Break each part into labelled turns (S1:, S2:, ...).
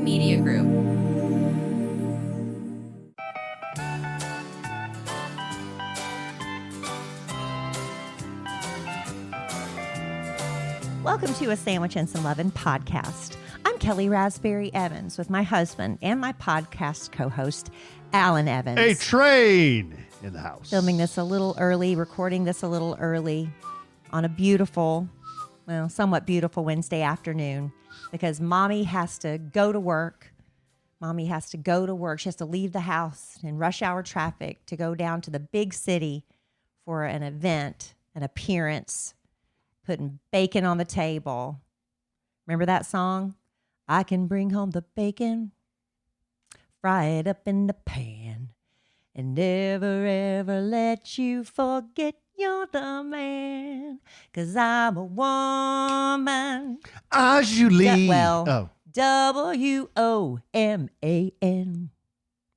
S1: Media Group.
S2: Welcome to A Sandwich and Some Lovin' podcast. I'm Kelly Raspberry Evans with my husband and my podcast co-host, Alan Evans.
S3: A train in the house.
S2: Filming this a little early, recording this a little early on a beautiful, well, somewhat beautiful Wednesday afternoon because Mommy has to go to work. She has to leave the house in rush hour traffic to go down to the big city for an event, an appearance, putting bacon on the table. Remember that song? I can bring home the bacon, fry it up in the pan, and never ever let you forget you're the man, 'cause I'm a woman.
S3: Julie.
S2: W-O-M-A-N.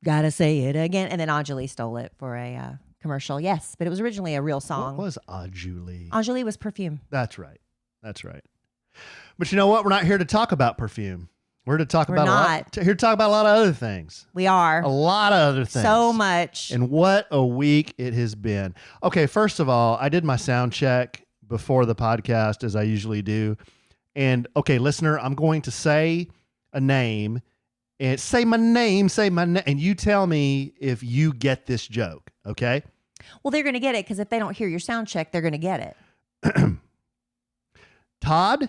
S2: Gotta say it again. And then Anjali stole it for a commercial. Yes, but it was originally a real song.
S3: What was Julie?
S2: Anjali was perfume.
S3: That's right. But you know what? We're not here to talk about perfume. We're here to talk about a lot of other things.
S2: We are.
S3: A lot of other things.
S2: So much.
S3: And what a week it has been. Okay, first of all, I did my sound check before the podcast, as I usually do. And okay, listener, I'm going to say a name and say my name, and you tell me if you get this joke, okay?
S2: Well, they're going to get it because if they don't hear your sound check, they're going to get it.
S3: Todd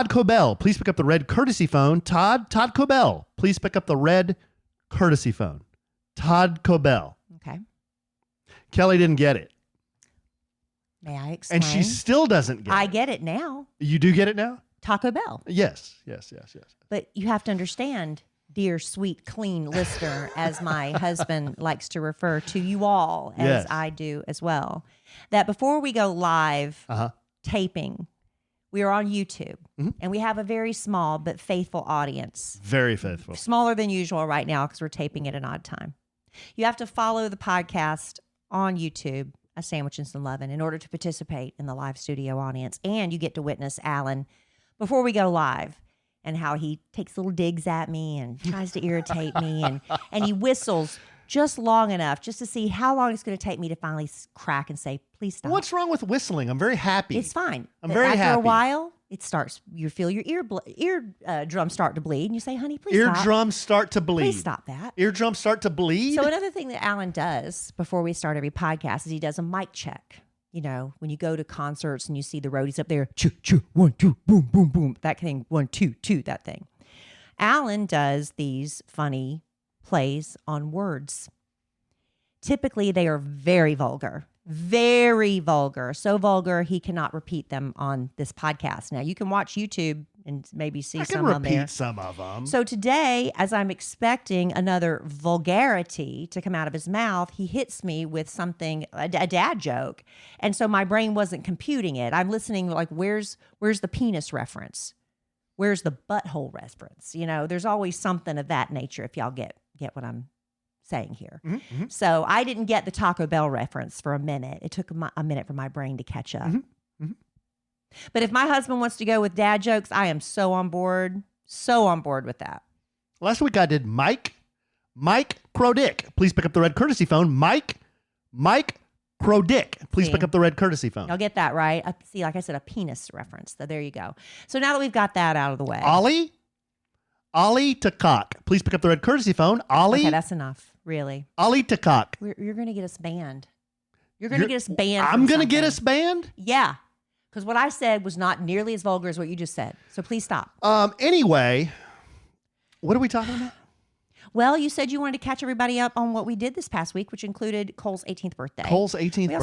S3: Cobell, please pick up the red courtesy phone. Todd Cobell, please pick up the red courtesy phone. Todd Cobell.
S2: Okay.
S3: Kelly didn't get it.
S2: May I explain?
S3: And she still doesn't get it.
S2: I get it now.
S3: You do get it now?
S2: Taco Bell.
S3: Yes.
S2: But you have to understand, dear, sweet, clean listener, as my husband likes to refer to you all, as
S3: Yes.
S2: I do as well, that before we go live taping, we are on YouTube, and we have a very small but faithful audience.
S3: Very faithful.
S2: Smaller than usual right now because we're taping at an odd time. You have to follow the podcast on YouTube, A Sandwich and Some Lovin', in order to participate in the live studio audience. And you get to witness Alan before we go live and how he takes little digs at me and tries to irritate me. And he whistles just long enough just to see how long it's going to take me to finally crack and say, please stop.
S3: What's wrong with whistling? I'm very happy.
S2: It's fine.
S3: I'm very happy.
S2: After a while, it starts, you feel your eardrums start to bleed, and you say, honey, please stop.
S3: Eardrums start to bleed.
S2: Please stop that.
S3: Eardrums start to bleed?
S2: So another thing that Alan does before we start every podcast is he does a mic check. You know, when you go to concerts and you see the roadies up there, choo, choo, 1, 2, boom, boom, boom, that thing, 1, 2, 2, that thing. Alan does these funny plays on words. Typically, they are very vulgar. So vulgar he cannot repeat them on this podcast. Now, you can watch YouTube and maybe see some on there.
S3: I can repeat some of them.
S2: So today, as I'm expecting another vulgarity to come out of his mouth, he hits me with something, a dad joke. And so my brain wasn't computing it. I'm listening like, where's the penis reference? Where's the butthole reference? You know, there's always something of that nature if y'all get what I'm saying here.
S3: Mm-hmm.
S2: So I didn't get the Taco Bell reference for a minute. It took a minute for my brain to catch up.
S3: Mm-hmm.
S2: But if my husband wants to go with dad jokes, I am so on board with that.
S3: Last week I did Mike Crodick. Please pick up the red courtesy phone. Mike Crodick. Please pick up the red courtesy phone.
S2: I'll get that right. See, like I said, a penis reference. So there you go. So now that we've got that out of the way. Ollie to cock. Please pick up the red courtesy phone. Ollie. Okay, that's enough. Really.
S3: Ollie to cock.
S2: You're going to get us banned. You're going to get us banned.
S3: I'm going to get us banned?
S2: Yeah. Because what I said was not nearly as vulgar as what you just said. So please stop.
S3: Anyway, what are we talking about?
S2: Well, you said you wanted to catch everybody up on what we did this past week, which included Cole's 18th birthday.
S3: We also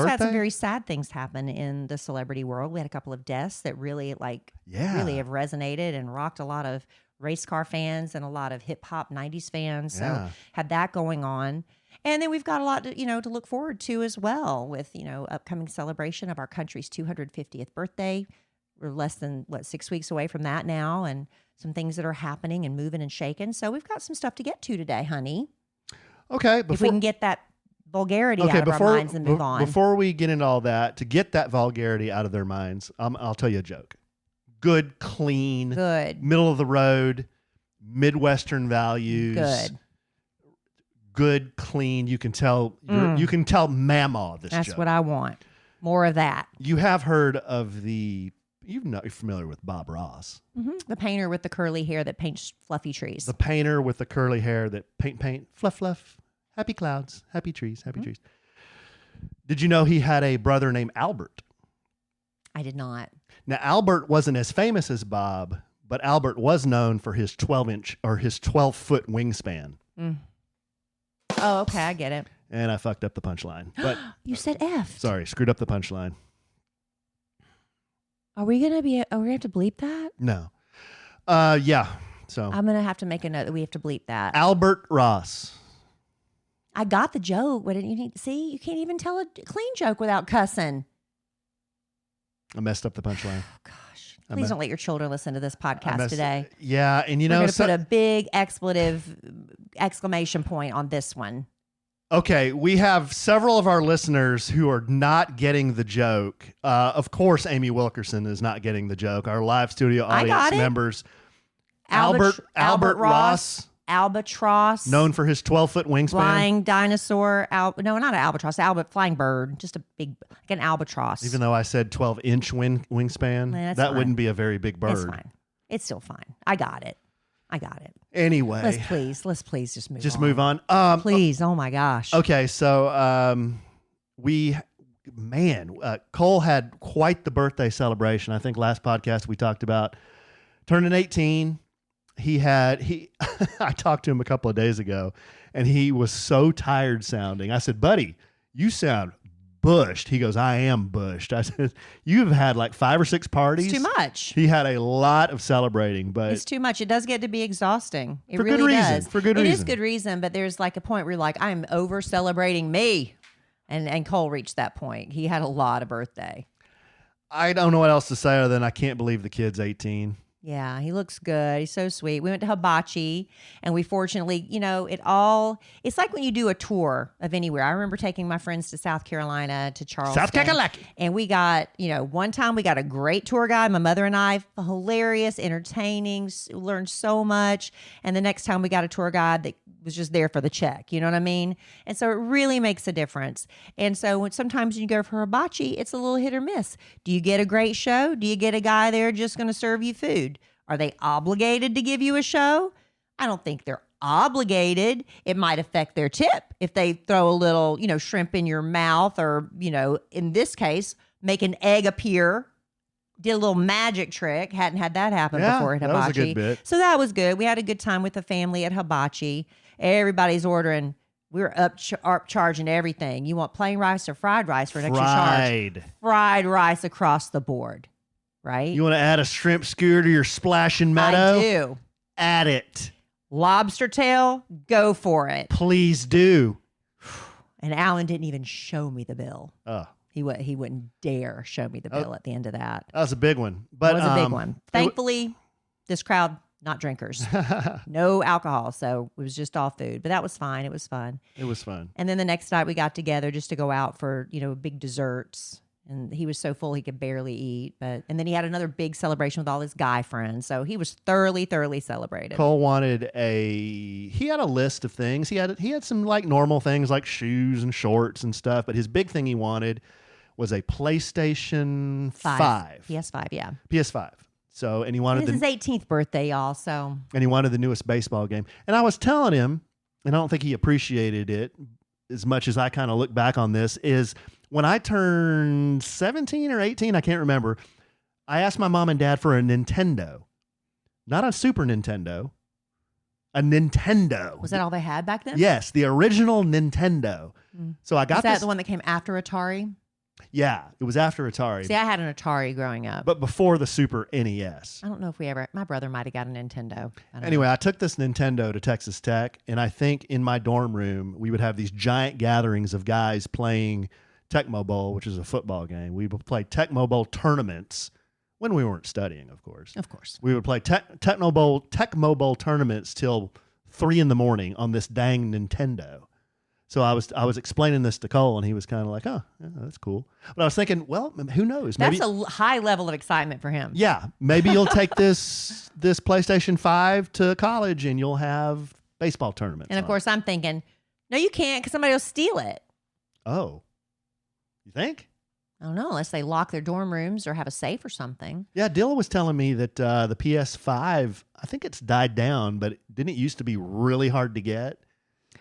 S3: had
S2: some very sad things happen in the celebrity world. We had a couple of deaths that really, really have resonated and rocked a lot of race car fans and a lot of hip hop 90s fans. So had that going on. And then we've got a lot to look forward to as well with, upcoming celebration of our country's 250th birthday. We're less than 6 weeks away from that now, and some things that are happening and moving and shaking. So we've got some stuff to get to today, honey.
S3: Okay.
S2: If we can get that vulgarity out of our minds and move on.
S3: Before we get into all that, to get that vulgarity out of their minds, I'll tell you a joke. Good, clean, middle of the road Midwestern values. Good, clean. You can tell. You can tell Mama this.
S2: That's
S3: joke.
S2: what I want. More of that.
S3: You have heard of you're familiar with Bob Ross.
S2: The painter with the curly hair that paints fluffy trees.
S3: The painter with the curly hair that paint, fluff, happy clouds, happy trees, happy trees. Did you know he had a brother named Albert?
S2: I did not.
S3: Now, Albert wasn't as famous as Bob, but Albert was known for his 12-foot wingspan.
S2: Oh, okay, I get it.
S3: And I fucked up the punchline. But
S2: you said F.
S3: Sorry, screwed up the punchline.
S2: Are we gonna have to bleep that?
S3: No. Yeah. So
S2: I'm gonna have to make a note that we have to bleep that.
S3: Albert Ross.
S2: I got the joke. What did you need to see? You can't even tell a clean joke without cussing.
S3: I messed up the punchline.
S2: Oh, gosh. Please don't let your children listen to this podcast today.
S3: Yeah, and
S2: We're going to put a big exclamation point on this one.
S3: Okay, we have several of our listeners who are not getting the joke. Of course, Amy Wilkerson is not getting the joke. Our live studio audience members. Albert Ross.
S2: Albatross.
S3: Known for his 12-foot wingspan.
S2: Flying dinosaur. No, not an albatross. Flying bird. Just a big, like an albatross.
S3: Even though I said 12-inch wingspan, that
S2: fine.
S3: Wouldn't be a very big bird.
S2: It's fine. It's still fine. I got it.
S3: Anyway.
S2: Let's please just move on.
S3: Move on.
S2: Please. Oh my gosh.
S3: Okay. So, Cole had quite the birthday celebration. I think last podcast we talked about turning 18. I talked to him a couple of days ago and he was so tired sounding. I said, buddy, you sound bushed. He goes, I am bushed. I said, you've had like 5 or 6 parties.
S2: It's too much.
S3: He had a lot of celebrating, but
S2: it's too much. It does get to be exhausting. It
S3: for
S2: really
S3: good reason.
S2: does.
S3: For good reason.
S2: It is good reason, but there's like a point where you're like, I'm over celebrating me. And Cole reached that point. He had a lot of birthday.
S3: I don't know what else to say other than I can't believe the kid's 18.
S2: Yeah, he looks good. He's so sweet. We went to Hibachi, and we fortunately, it's like when you do a tour of anywhere. I remember taking my friends to South Carolina, to Charleston.
S3: South Carolina.
S2: And we got, one time we got a great tour guide, my mother and I, hilarious, entertaining, learned so much. And the next time we got a tour guide that was just there for the check. You know what I mean? And so it really makes a difference. And so sometimes when you go for Hibachi, it's a little hit or miss. Do you get a great show? Do you get a guy there just going to serve you food? Are they obligated to give you a show? I don't think they're obligated. It might affect their tip if they throw a little, shrimp in your mouth or, in this case, make an egg appear. Did a little magic trick. Hadn't had that happen before at Hibachi.
S3: That was a good bit.
S2: So that was good. We had a good time with the family at Hibachi. Everybody's ordering. We're up charging everything. You want plain rice or fried rice for an extra charge? Fried rice across the board, right?
S3: You want to add a shrimp skewer to your splashing meadow?
S2: I do.
S3: Add it.
S2: Lobster tail, go for it.
S3: Please do.
S2: And Alan didn't even show me the bill.
S3: Oh.
S2: He wouldn't dare show me the bill at the end of that.
S3: That was a big one. But
S2: it was a big one. Thankfully, this crowd, not drinkers. No alcohol. So it was just all food. But that was fine. It was fun.
S3: It was fun.
S2: And then the next night we got together just to go out for, big desserts. And he was so full he could barely eat. And then he had another big celebration with all his guy friends. So he was thoroughly, thoroughly celebrated.
S3: Cole wanted he had a list of things. He had some like normal things like shoes and shorts and stuff. But his big thing he wanted was a PlayStation 5.
S2: PS5, yeah.
S3: PS5. So, and he wanted
S2: his 18th birthday, y'all. So,
S3: and he wanted the newest baseball game. And I was telling him, and I don't think he appreciated it as much as I kind of look back on this, is when I turned 17 or 18, I can't remember, I asked my mom and dad for a Nintendo. Not a Super Nintendo. A Nintendo.
S2: Was that all they had back then?
S3: Yes, the original Nintendo. So I got
S2: Was that the one that came after Atari?
S3: Yeah, it was after Atari.
S2: See, I had an Atari growing up.
S3: But before the Super NES.
S2: I don't know if my brother might have got a Nintendo.
S3: Anyway, I took this Nintendo to Texas Tech, and I think in my dorm room, we would have these giant gatherings of guys playing Tecmo Bowl, which is a football game. We would play Tecmo Bowl tournaments when we weren't studying, of course.
S2: Of course.
S3: We would play Tecmo Bowl tournaments till 3 a.m. on this dang Nintendo. So I was explaining this to Cole, and he was kind of like, "Oh, yeah, that's cool." But I was thinking, well, who knows?
S2: That's a high level of excitement for him.
S3: Yeah, maybe you'll take this PlayStation 5 to college, and you'll have baseball tournaments.
S2: And of course, I'm thinking, no, you can't, because somebody will steal it.
S3: Oh, you think?
S2: I don't know, unless they lock their dorm rooms or have a safe or something.
S3: Yeah, Dilla was telling me that the PS5, I think it's died down, but didn't it used to be really hard to get?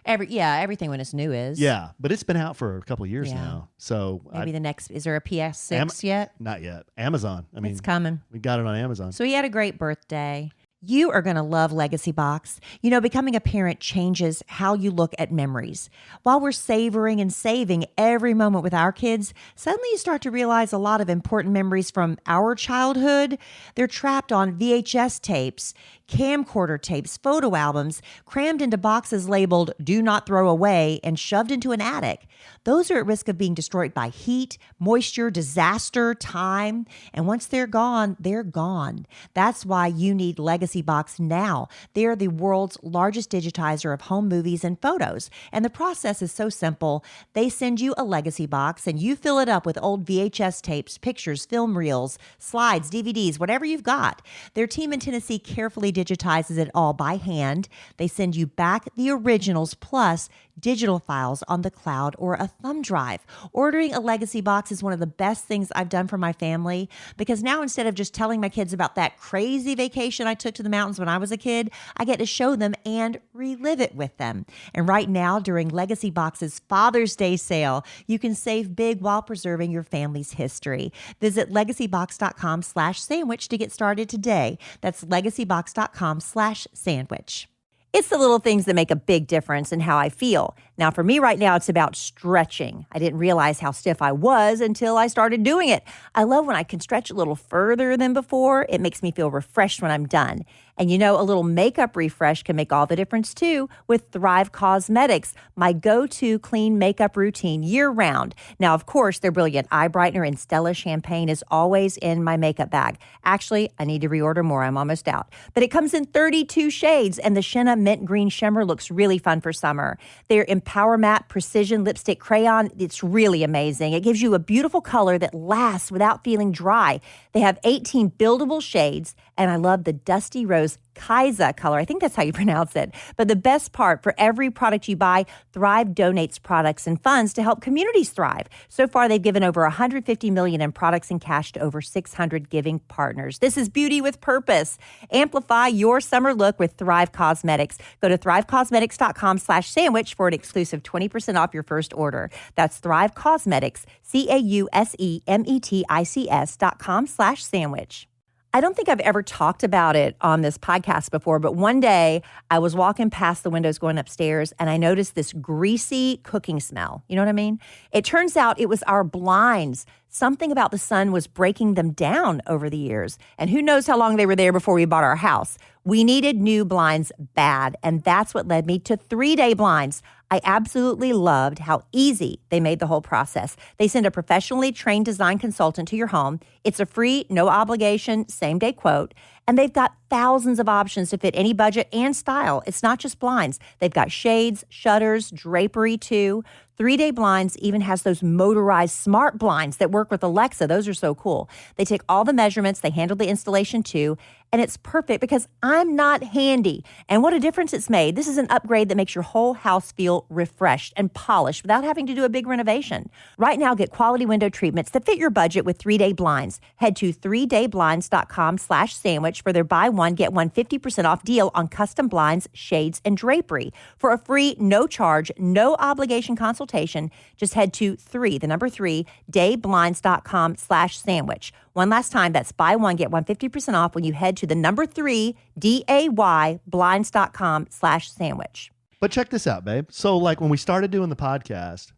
S2: Everything when it's new is.
S3: Yeah, but it's been out for a couple of years now. So
S2: maybe the next, is there a PS6 yet?
S3: Not yet. Amazon. I mean,
S2: it's coming.
S3: We got it on Amazon.
S2: So he had a great birthday. You are going to love Legacy Box. You know, becoming a parent changes how you look at memories. While we're savoring and saving every moment with our kids, suddenly you start to realize a lot of important memories from our childhood. They're trapped on VHS tapes, camcorder tapes, photo albums, crammed into boxes labeled "Do Not Throw Away" and shoved into an attic. Those are at risk of being destroyed by heat, moisture, disaster, time. And once they're gone, they're gone. That's why you need Legacy Box now. They're the world's largest digitizer of home movies and photos. And the process is so simple. They send you a Legacy Box and you fill it up with old VHS tapes, pictures, film reels, slides, DVDs, whatever you've got. Their team in Tennessee carefully digitizes it all by hand. They send you back the originals plus digital files on the cloud or a thumb drive. Ordering a Legacy Box is one of the best things I've done for my family, because now instead of just telling my kids about that crazy vacation I took to the mountains when I was a kid, I get to show them and relive it with them. And right now, during Legacy Box's Father's Day sale, you can save big while preserving your family's history. Visit legacybox.com/sandwich to get started today. That's legacybox.com/sandwich. It's the little things that make a big difference in how I feel. Now, for me right now, it's about stretching. I didn't realize how stiff I was until I started doing it. I love when I can stretch a little further than before. It makes me feel refreshed when I'm done. And you know, a little makeup refresh can make all the difference too with Thrive Cosmetics, my go-to clean makeup routine year-round. Now, of course, their Brilliant Eye Brightener and Stella Champagne is always in my makeup bag. Actually, I need to reorder more. I'm almost out. But it comes in 32 shades, and the Shenna Mint Green Shimmer looks really fun for summer. Their Empower Matte Precision Lipstick Crayon, it's really amazing. It gives you a beautiful color that lasts without feeling dry. They have 18 buildable shades, and I love the Dusty Rose Kaiza color. I think that's how you pronounce it. But the best part, for every product you buy, Thrive donates products and funds to help communities thrive. So far, they've given over $150 million in products and cash to over 600 giving partners. This is beauty with purpose. Amplify your summer look with Thrive Cosmetics. Go to thrivecosmetics.com/sandwich for an exclusive 20% off your first order. That's Thrive Cosmetics, CAUSEMETICS.com/sandwich. I don't think I've ever talked about it on this podcast before, but one day I was walking past the windows going upstairs and I noticed this greasy cooking smell. You know what I mean? It turns out it was our blinds. Something about the sun was breaking them down over the years. And who knows how long they were there before we bought our house. We needed new blinds bad, and that's what led me to 3-Day Blinds. I absolutely loved how easy they made the whole process. They send a professionally trained design consultant to your home. It's a free, no obligation, same-day quote. And they've got thousands of options to fit any budget and style. It's not just blinds. They've got shades, shutters, drapery too. 3-Day Blinds even has those motorized smart blinds that work with Alexa. Those are so cool. They take all the measurements. They handle the installation too. And it's perfect because I'm not handy. And what a difference it's made. This is an upgrade that makes your whole house feel refreshed and polished without having to do a big renovation. Right now, get quality window treatments that fit your budget with 3-Day Blinds. Head to 3dayblinds.com/sandwich for their buy one, get one 50% off deal on custom blinds, shades, and drapery. For a free, no charge, no obligation consultation, just head to 3dayblinds.com/sandwich. One last time, that's buy one, get one 50% off when you head to the 3dayblinds.com/sandwich.
S3: But check this out, babe. So like when we started doing the podcast,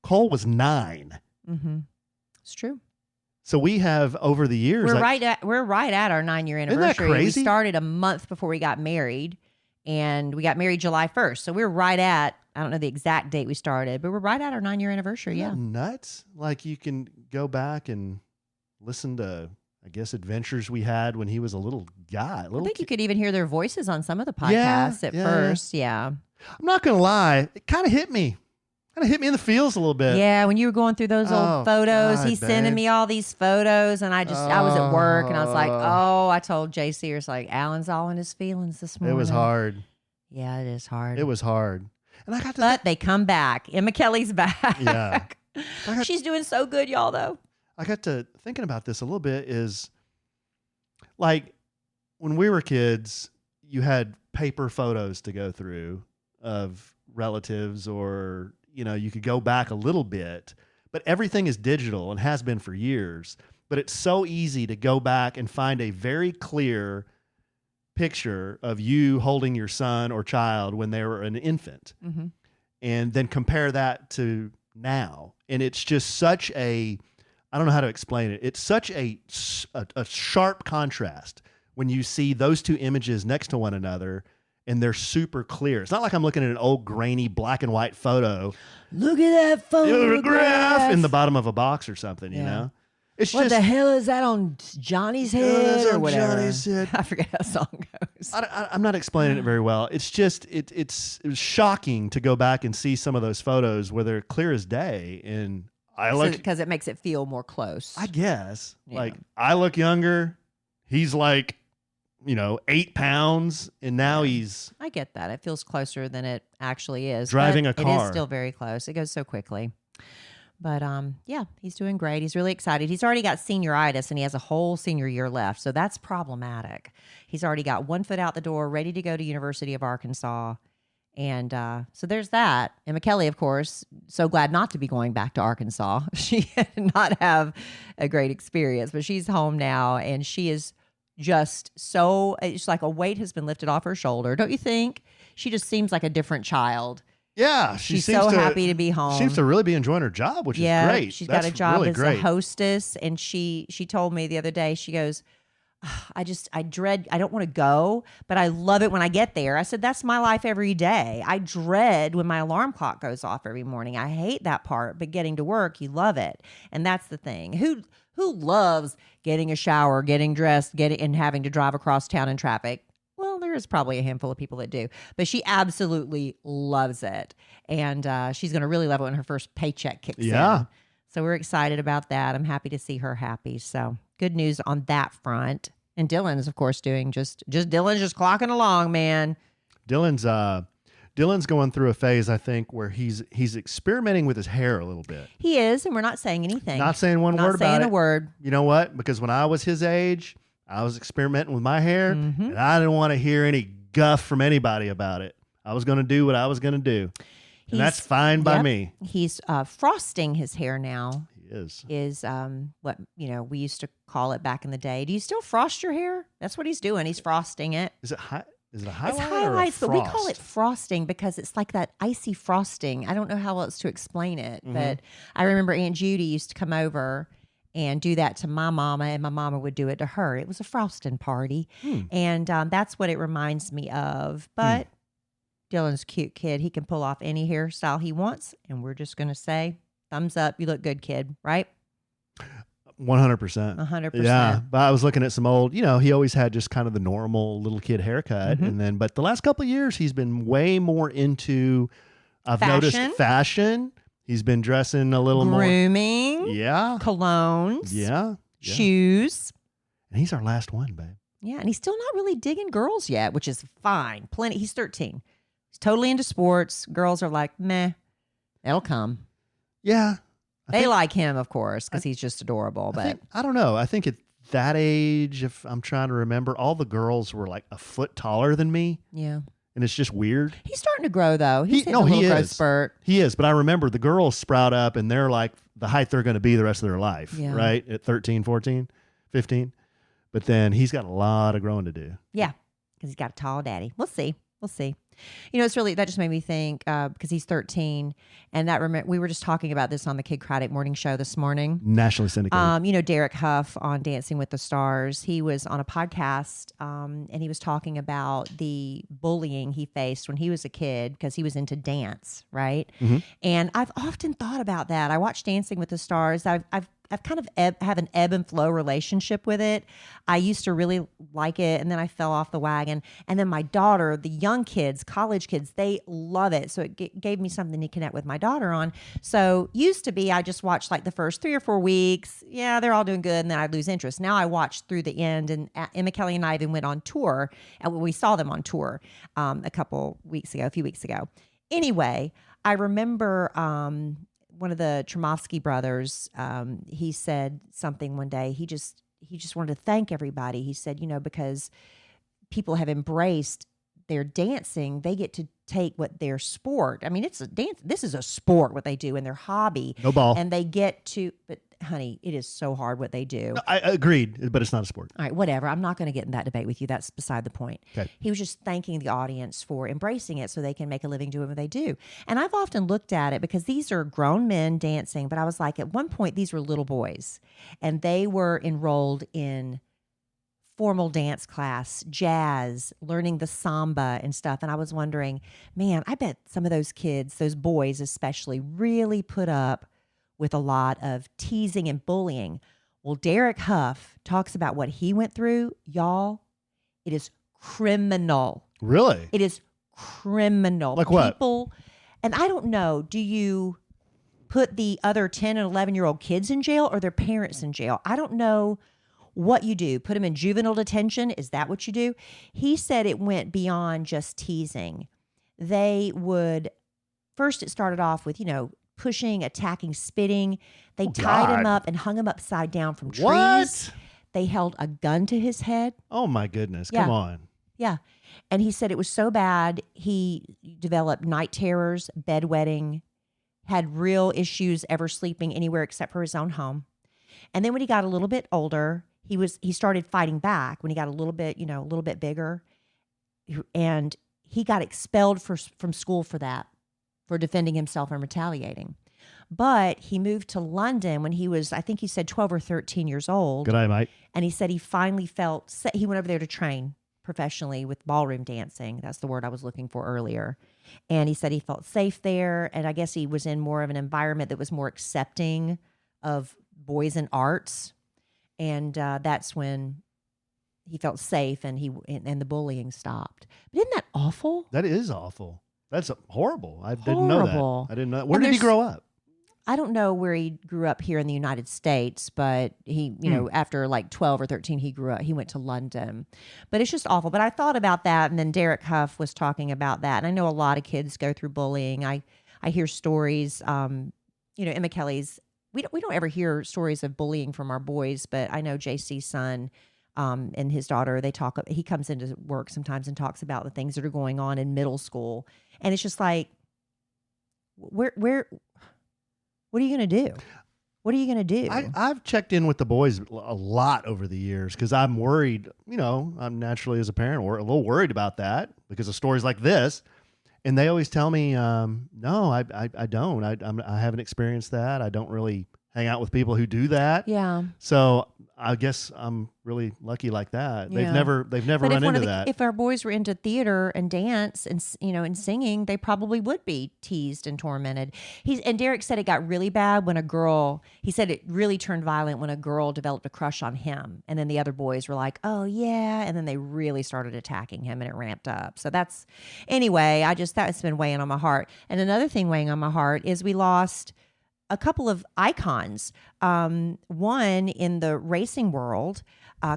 S3: Cole was 9.
S2: Mm-hmm. It's true.
S3: So we have over the years.
S2: We're right at our 9-year anniversary.
S3: Isn't that crazy?
S2: We started a month before we got married, and we got married July 1st. So we're right at, I don't know the exact date we started, but we're right at our 9-year anniversary.
S3: Isn't
S2: Yeah.
S3: that nuts? Like you can go back and listen to, I guess, adventures we had when he was a little guy.
S2: I think you could even hear their voices on some of the podcasts at first. Yeah.
S3: I'm not going to lie. It kind of hit me. Kind of hit me in the feels a little bit.
S2: Yeah, when you were going through those old photos,
S3: God,
S2: he's sending
S3: babe.
S2: me all these photos, and I was at work, and I was like, I told JC, it's like, Alan's all in his feelings this morning.
S3: It was hard.
S2: Yeah, it is hard.
S3: It was hard. And I got to
S2: But they come back. Emma Kelly's back.
S3: Yeah.
S2: She's doing so good, y'all, though.
S3: I got to thinking about this a little bit is like when we were kids, you had paper photos to go through of relatives, or, you know, you could go back a little bit, but everything is digital and has been for years. But it's so easy to go back and find a very clear picture of you holding your son or child when they were an infant, and then compare that to now. And it's just such a, I don't know how to explain it. It's such a sharp contrast when you see those two images next to one another and they're super clear. It's not like I'm looking at an old grainy black and white photo.
S2: Look at that photograph
S3: in the bottom of a box or something, you know? It's
S2: what
S3: just,
S2: the hell is that on Johnny's head or whatever?
S3: Johnny's head.
S2: I forget how the song goes.
S3: I'm not explaining it very well. It's just it was shocking to go back and see some of those photos where they're clear as day, and I look
S2: because it makes it feel more close.
S3: I guess like I look younger. He's like, 8 pounds, and now he's.
S2: I get that. It feels closer than it actually is.
S3: Driving a car.
S2: It is still very close. It goes so quickly. But yeah, he's doing great. He's really excited. He's already got senioritis, and he has a whole senior year left. So that's problematic. He's already got one foot out the door, ready to go to University of Arkansas. And so there's that. And McKelly, of course, so glad not to be going back to Arkansas. She did not have a great experience, but she's home now, and she is just so, it's like a weight has been lifted off her shoulder. Don't you think? She just seems like a different child.
S3: Yeah,
S2: she's so happy to be home.
S3: She seems to really be enjoying her job, which is great.
S2: She's
S3: That's
S2: got a job
S3: really
S2: as
S3: great.
S2: a hostess, and she told me the other day, she goes, I don't want to go, but I love it when I get there. I said, that's my life every day. I dread when my alarm clock goes off every morning. I hate that part, but getting to work, you love it. And that's the thing. Who loves getting a shower, getting dressed, and having to drive across town in traffic? Well, there is probably a handful of people that do, but she absolutely loves it. And she's going to really love it when her first paycheck kicks in. So we're excited about that. I'm happy to see her happy. So good news on that front. And Dylan is, of course, doing Dylan's just clocking along, man.
S3: Dylan's going through a phase, I think, where he's experimenting with his hair a little bit.
S2: He is, and we're not saying anything.
S3: Not saying one word about it.
S2: Not saying a word.
S3: You know what? Because when I was his age, I was experimenting with my hair, and I didn't want to hear any guff from anybody about it. I was going to do what I was going to do, and that's fine by me.
S2: He's frosting his hair now.
S3: He is.
S2: Is what we used to call it back in the day. Do you still frost your hair? That's what he's doing. He's frosting it.
S3: Is it a highlight?
S2: It's highlights,
S3: or a
S2: but we call
S3: frost?
S2: it frosting because it's like that icy frosting. I don't know how else to explain it, but I remember Aunt Judy used to come over and do that to my mama, and my mama would do it to her. It was a frosting party, and that's what it reminds me of. But Dylan's a cute kid. He can pull off any hairstyle he wants, and we're just going to say, thumbs up. You look good, kid, right?
S3: 100%.
S2: 100%.
S3: Yeah, but I was looking at some old, he always had just kind of the normal little kid haircut. But the last couple of years, he's been way more into, I've noticed fashion. He's been dressing a little
S2: grooming,
S3: more. Yeah.
S2: Colognes.
S3: Yeah.
S2: Shoes.
S3: And he's our last one, babe.
S2: Yeah, and he's still not really digging girls yet, which is fine. Plenty. He's 13. He's totally into sports. Girls are like, meh. They'll come.
S3: Yeah.
S2: They like him, of course, because he's just adorable.
S3: I don't know. I think at that age, if I'm trying to remember, all the girls were like a foot taller than me.
S2: Yeah.
S3: And it's just weird.
S2: He's starting to grow, though. He's hitting a little growth spurt.
S3: He is. But I remember the girls sprout up, and they're like the height they're going to be the rest of their life, right? At 13, 14, 15. But then he's got a lot of growing to do.
S2: Yeah, because he's got a tall daddy. We'll see. It's really, that just made me think, because he's 13, and we were just talking about this on the Kid Craddock morning show this morning.
S3: Nationally syndicated.
S2: Derek Huff on Dancing with the Stars, he was on a podcast, and he was talking about the bullying he faced when he was a kid because he was into dance, right? And I've often thought about that. I watched Dancing with the Stars. I've I've kind of have an ebb and flow relationship with it. I used to really like it, and then I fell off the wagon. And then my daughter, the young kids, college kids, they love it. So it gave me something to connect with my daughter on. So used to be I just watched like the first 3 or 4 weeks. Yeah, they're all doing good, and then I'd lose interest. Now I watched through the end, and Emma, Kelly, and I even went on tour, and we saw them on tour a few weeks ago. Anyway, I remember one of the Tremovsky brothers, he said something one day. He just wanted to thank everybody. He said, because people have embraced their dancing, they get to take what their sport. I mean, it's a dance. This is a sport, what they do in their hobby.
S3: No ball.
S2: And they get to, but honey, it is so hard what they do.
S3: No, I agreed, but it's not a sport.
S2: All right, whatever. I'm not going to get in that debate with you. That's beside the point.
S3: Okay.
S2: He was just thanking the audience for embracing it so they can make a living doing what they do. And I've often looked at it because these are grown men dancing, but I was like, at one point, these were little boys, and they were enrolled in formal dance class, jazz, learning the samba and stuff. And I was wondering, man, I bet some of those kids, those boys especially, really put up with a lot of teasing and bullying. Well, Derek Huff talks about what he went through. Y'all, it is criminal.
S3: Really?
S2: It is criminal.
S3: Like what?
S2: People, and I don't know, do you put the other 10 and 11-year-old kids in jail or their parents in jail? I don't know what you do. Put them in juvenile detention? Is that what you do? He said it went beyond just teasing. They would, first it started off with, pushing, attacking, spitting. They tied him up and hung him upside down from trees.
S3: What?
S2: They held a gun to his head.
S3: Oh my goodness.
S2: Yeah.
S3: Come on.
S2: Yeah. And he said it was so bad, he developed night terrors, bedwetting, had real issues ever sleeping anywhere except for his own home. And then when he got a little bit older, he started fighting back when he got a little bit bigger. And he got expelled from school for that, for defending himself and retaliating. But he moved to London when he was, I think he said 12 or 13 years old.
S3: Good eye, mate.
S2: And he said he finally he went over there to train professionally with ballroom dancing. That's the word I was looking for earlier. And he said he felt safe there. And I guess he was in more of an environment that was more accepting of boys and arts. And that's when he felt safe and the bullying stopped. But isn't that awful?
S3: That is awful. That's horrible. I didn't know that. I didn't know. Where did he grow up?
S2: I don't know where he grew up here in the United States, but he, after like 12 or 13, he went to London. But it's just awful. But I thought about that, and then Derek Huff was talking about that. And I know a lot of kids go through bullying. I hear stories, Emma Kelly's, we don't ever hear stories of bullying from our boys, but I know JC's son and his daughter, he comes into work sometimes and talks about the things that are going on in middle school. And it's just like, what are you going to do? What are you going to do?
S3: I've checked in with the boys a lot over the years because I'm worried, I'm naturally as a parent a little worried about that because of stories like this. And they always tell me, no, I don't. I haven't experienced that. I don't really hang out with people who do that.
S2: Yeah.
S3: So I guess I'm really lucky like that.
S2: Yeah.
S3: They've never run into that.
S2: If our boys were into theater and dance and and singing, they probably would be teased and tormented. And Derek said it got really bad when he said it really turned violent when a girl developed a crush on him, and then the other boys were like, "Oh yeah," and then they really started attacking him, and it ramped up. So that's that's been weighing on my heart. And another thing weighing on my heart is we lost a couple of icons. One in the racing world,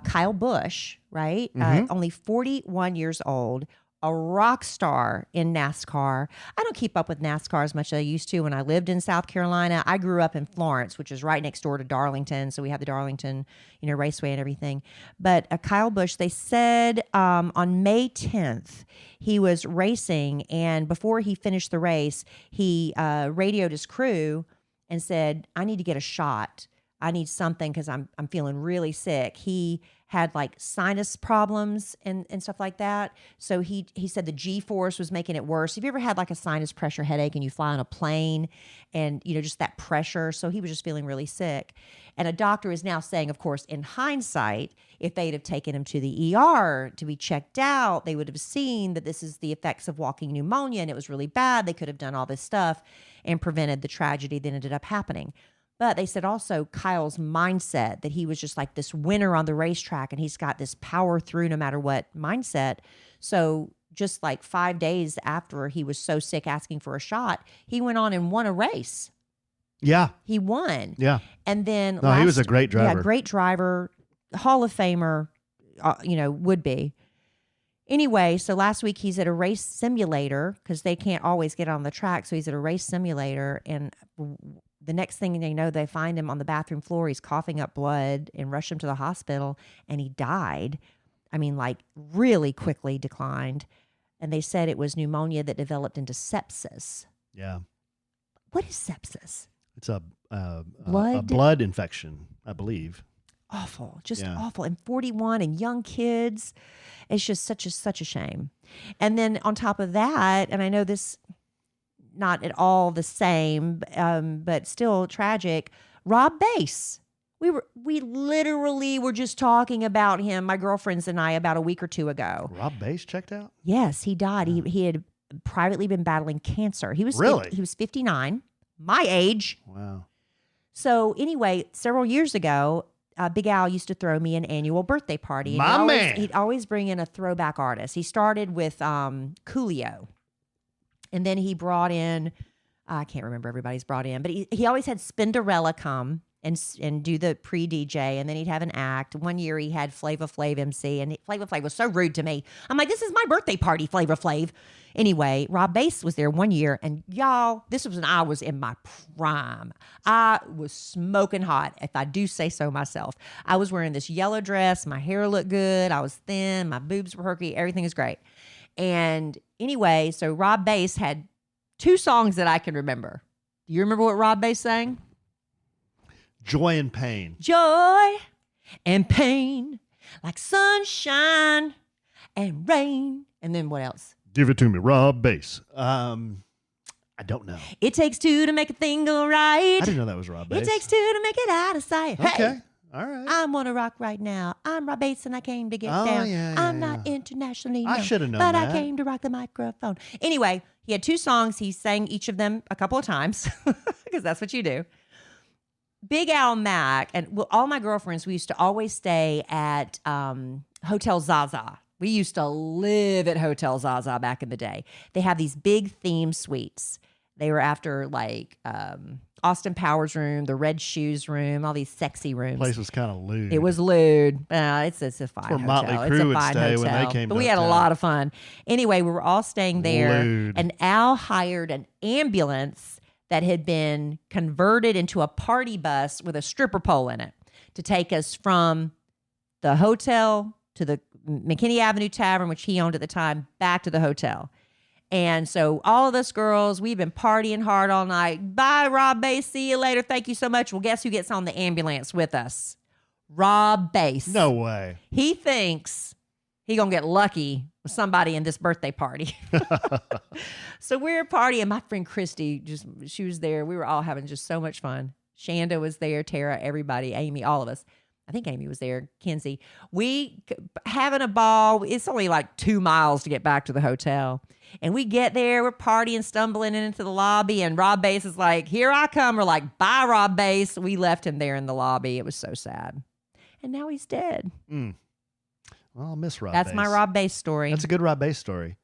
S2: Kyle Busch, right?
S3: Mm-hmm.
S2: Only 41 years old, a rock star in NASCAR. I don't keep up with NASCAR as much as I used to when I lived in South Carolina. I grew up in Florence, which is right next door to Darlington. So we have the Darlington, raceway and everything. But Kyle Busch, they said on May 10th, he was racing. And before he finished the race, he radioed his crew and said, I need to get a shot. I need something because I'm feeling really sick. He had like sinus problems and stuff like that. So he said the G-force was making it worse. Have you ever had like a sinus pressure headache and you fly on a plane and, just that pressure? So he was just feeling really sick. And a doctor is now saying, of course, in hindsight, if they'd have taken him to the ER to be checked out, they would have seen that this is the effects of walking pneumonia and it was really bad. They could have done all this stuff and prevented the tragedy that ended up happening. But they said also Kyle's mindset, that he was just like this winner on the racetrack, and he's got this power through no matter what mindset. So just like 5 days after he was so sick asking for a shot, he went on and won a race.
S3: Yeah.
S2: He won.
S3: Yeah.
S2: And then
S3: he was a great driver.
S2: Yeah, great driver, Hall of Famer, would be. Anyway, so last week he's at a race simulator because they can't always get on the track. So he's at a race simulator, and the next thing they know, they find him on the bathroom floor. He's coughing up blood and rush him to the hospital, and he died. I mean, like really quickly declined. And they said it was pneumonia that developed into sepsis.
S3: Yeah.
S2: What is sepsis?
S3: It's a blood infection, I believe.
S2: Awful, just awful. And 41 and young kids. It's just such a shame. And then on top of that, and I know this not at all the same, but still tragic, Rob Bass. We literally were just talking about him, my girlfriends and I, about a week or two ago.
S3: Rob Bass checked out?
S2: Yes, he died. He had privately been battling cancer. He was 59, my age.
S3: Wow.
S2: So anyway, several years ago, Big Al used to throw me an annual birthday party. And he'd always bring in a throwback artist. He started with Coolio. And then he brought in, I can't remember everybody's brought in, but he always had Spinderella come and do the pre-DJ, and then he'd have an act. One year he had Flava Flav MC, and Flava Flav was so rude to me. I'm like, this is my birthday party, Flava Flav. Anyway, Rob Bass was there one year, and y'all, this was when I was in my prime. I was smoking hot, if I do say so myself. I was wearing this yellow dress. My hair looked good. I was thin. My boobs were perky. Everything was great. And anyway, so Rob Bass had 2 songs that I can remember. Do you remember what Rob Bass sang?
S3: Joy and Pain.
S2: Joy and pain, like sunshine and rain. And then what else?
S3: Give it to me, Rob Bass. I don't know.
S2: It takes 2 to make a thing go right.
S3: I didn't know that was Rob Bass.
S2: It takes 2 to make it out of sight.
S3: Okay.
S2: Hey,
S3: all right.
S2: I'm on a rock right now. I'm Rob Bass and I came to get down. I'm not internationally known.
S3: I should have known
S2: but
S3: that.
S2: I came to rock the microphone. Anyway, he had 2 songs. He sang each of them a couple of times because that's what you do. Big Al Mack and all my girlfriends, we used to always stay at Hotel Zaza. We used to live at Hotel Zaza back in the day. They have these big theme suites. They were after like Austin Powers room, the Red Shoes room, all these sexy rooms.
S3: The place was kind of lewd.
S2: It was lewd. It's a fine hotel.
S3: Motley Crue
S2: it's a
S3: would
S2: fine
S3: stay
S2: hotel.
S3: when they came
S2: But
S3: to
S2: we had a
S3: town.
S2: lot of fun. Anyway, we were all staying there.
S3: Lewd.
S2: And Al hired an ambulance that had been converted into a party bus with a stripper pole in it to take us from the hotel to the McKinney Avenue Tavern, which he owned at the time, back to the hotel. And so all of us girls, we've been partying hard all night. Bye, Rob Bass. See you later. Thank you so much. Well, guess who gets on the ambulance with us? Rob Bass.
S3: No way.
S2: He thinks he gonna get lucky with somebody in this birthday party. So we're partying. My friend Christy, she was there. We were all having just so much fun. Shanda was there, Tara, everybody, Amy, all of us. I think Amy was there, Kenzie. We having a ball. It's only like 2 miles to get back to the hotel. And we get there, we're partying, stumbling into the lobby, and Rob Bass is like, here I come. We're like, bye, Rob Bass. We left him there in the lobby. It was so sad. And now he's dead.
S3: Well, I'll miss Rob
S2: That's
S3: Bass.
S2: my Rob Bass story.
S3: That's a good Rob Bass story.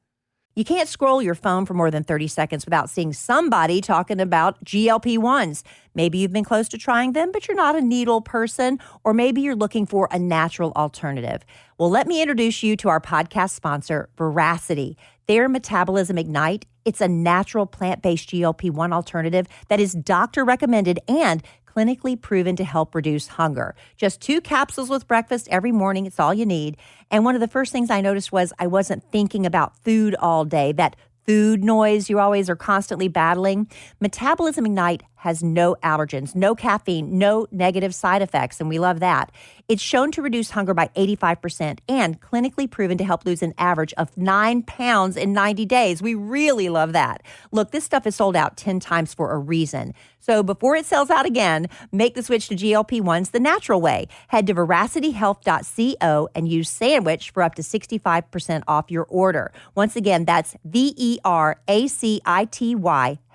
S1: You can't scroll your phone for more than 30 seconds without seeing somebody talking about GLP-1s. Maybe you've been close to trying them, but you're not a needle person, or maybe you're looking for a natural alternative. Well, let me introduce you to our podcast sponsor, Veracity. Their Metabolism Ignite, it's a natural plant-based GLP-1 alternative that is doctor recommended and clinically proven to help reduce hunger. Just 2 capsules with breakfast every morning. It's all you need. And one of the first things I noticed was I wasn't thinking about food all day, that food noise you always are constantly battling. Metabolism Ignite has no allergens, no caffeine, no negative side effects, and we love that. It's shown to reduce hunger by 85% and clinically proven to help lose an average of 9 pounds in 90 days. We really love that. Look, this stuff is sold out 10 times for a reason. So before it sells out again, make the switch to GLP-1s the natural way. Head to veracityhealth.co and use sandwich for up to 65% off your order. Once again, that's VERACITY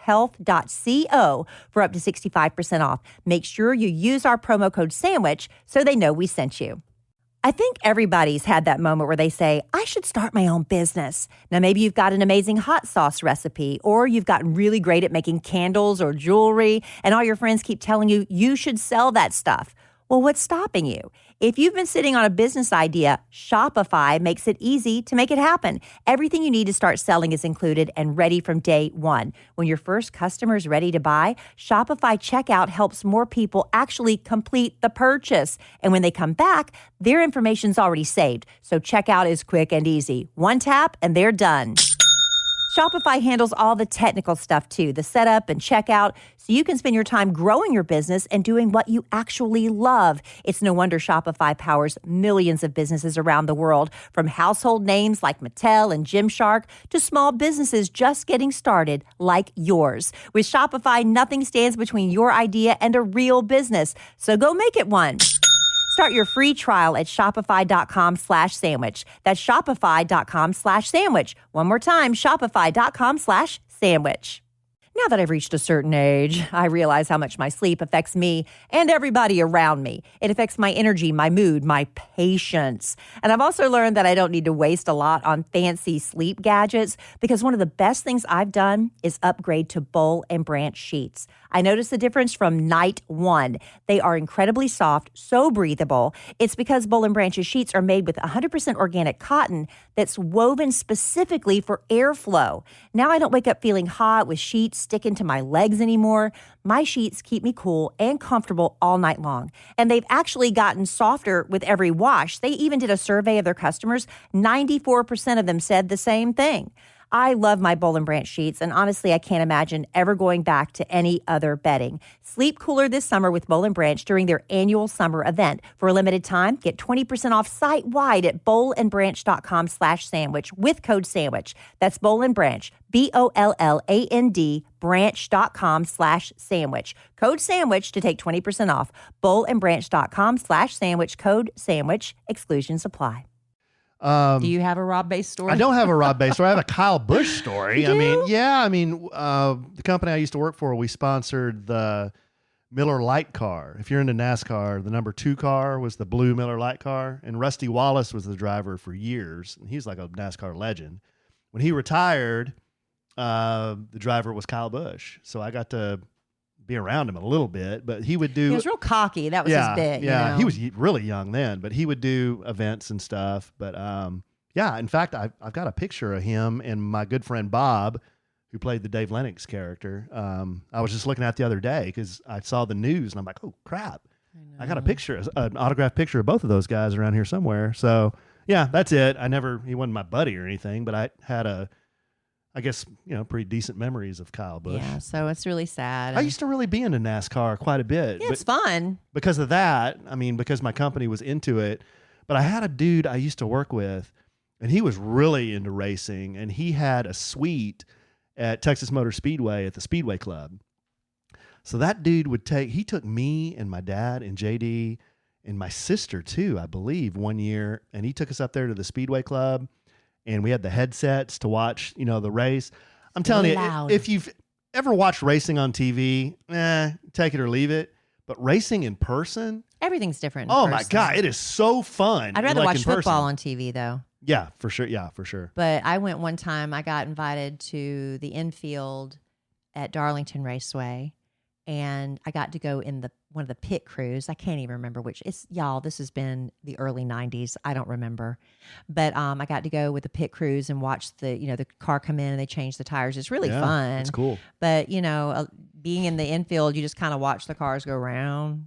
S1: sandwichealth.co for up to 65% off. Make sure you use our promo code SANDWICH so they know we sent you. I think everybody's had that moment where they say, I should start my own business. Now, maybe you've got an amazing hot sauce recipe, or you've gotten really great at making candles or jewelry, and all your friends keep telling you you should sell that stuff. Well, what's stopping you? If you've been sitting on a business idea, Shopify makes it easy to make it happen. Everything you need to start selling is included and ready from day one. When your first customer is ready to buy, Shopify checkout helps more people actually complete the purchase. And when they come back, their information's already saved. So checkout is quick and easy. One tap and they're done. Shopify handles all the technical stuff too, the setup and checkout, so you can spend your time growing your business and doing what you actually love. It's no wonder Shopify powers millions of businesses around the world, from household names like Mattel and Gymshark to small businesses just getting started like yours. With Shopify, nothing stands between your idea and a real business, so go make it one. Start your free trial at shopify.com/sandwich. That's shopify.com/sandwich. One more time, shopify.com/sandwich. Now that I've reached a certain age, I realize how much my sleep affects me and everybody around me. It affects my energy, my mood, my patience. And I've also learned that I don't need to waste a lot on fancy sleep gadgets, because one of the best things I've done is upgrade to Boll and Branch sheets. I noticed the difference from night one. They are incredibly soft, so breathable. It's because Boll and Branch's sheets are made with 100% organic cotton that's woven specifically for airflow. Now I don't wake up feeling hot with sheets sticking to my legs anymore. My sheets keep me cool and comfortable all night long. And they've actually gotten softer with every wash. They even did a survey of their customers. 94% of them said the same thing. I love my Boll and Branch sheets, and honestly, I can't imagine ever going back to any other bedding. Sleep cooler this summer with Boll and Branch during their annual summer event. For a limited time, get 20% off site-wide at bollandbranch.com/sandwich with code SANDWICH. That's Boll and Branch, BOLLAND, branch.com/sandwich. Code SANDWICH to take 20% off. bollandbranch.com/sandwich, code SANDWICH. Exclusions apply.
S2: Do you have a Rob Base story?
S3: I don't have a Rob Base story. I have a Kyle Busch story.
S2: You do?
S3: The company I used to work for, we sponsored the Miller Lite car. If you're into NASCAR, the number 2 car was the blue Miller Lite car, and Rusty Wallace was the driver for years. He's like a NASCAR legend. When he retired, the driver was Kyle Busch, so I got to be around him a little bit, but he would do...
S2: He was real cocky. That was his bit.
S3: Yeah,
S2: you know?
S3: He was really young then, but he would do events and stuff. But in fact, I've got a picture of him and my good friend Bob, who played the Dave Lennox character. I was just looking at the other day because I saw the news and I'm like, oh crap, I got a picture, an autographed picture of both of those guys around here somewhere. So yeah, that's it. He wasn't my buddy or anything, but I had pretty decent memories of Kyle Busch.
S2: Yeah, so it's really sad.
S3: I used to really be into NASCAR quite a bit.
S2: Yeah, it's fun.
S3: Because of that, because my company was into it. But I had a dude I used to work with, and he was really into racing, and he had a suite at Texas Motor Speedway at the Speedway Club. So that dude he took me and my dad and JD and my sister too, I believe, one year, and he took us up there to the Speedway Club. And we had the headsets to watch, the race. I'm telling you, if you've ever watched racing on TV, take it or leave it. But racing in person,
S2: everything's different.
S3: Oh my God, it is so fun.
S2: I'd rather watch football on TV though.
S3: Yeah, for sure. Yeah, for sure.
S2: But I went one time. I got invited to the infield at Darlington Raceway, and I got to go in one of the pit crews. I can't even remember which. This has been the early 90s. I don't remember. But I got to go with the pit crews and watch the car come in and they change the tires. It's really fun.
S3: It's cool.
S2: But, being in the infield, you just kind of watch the cars go round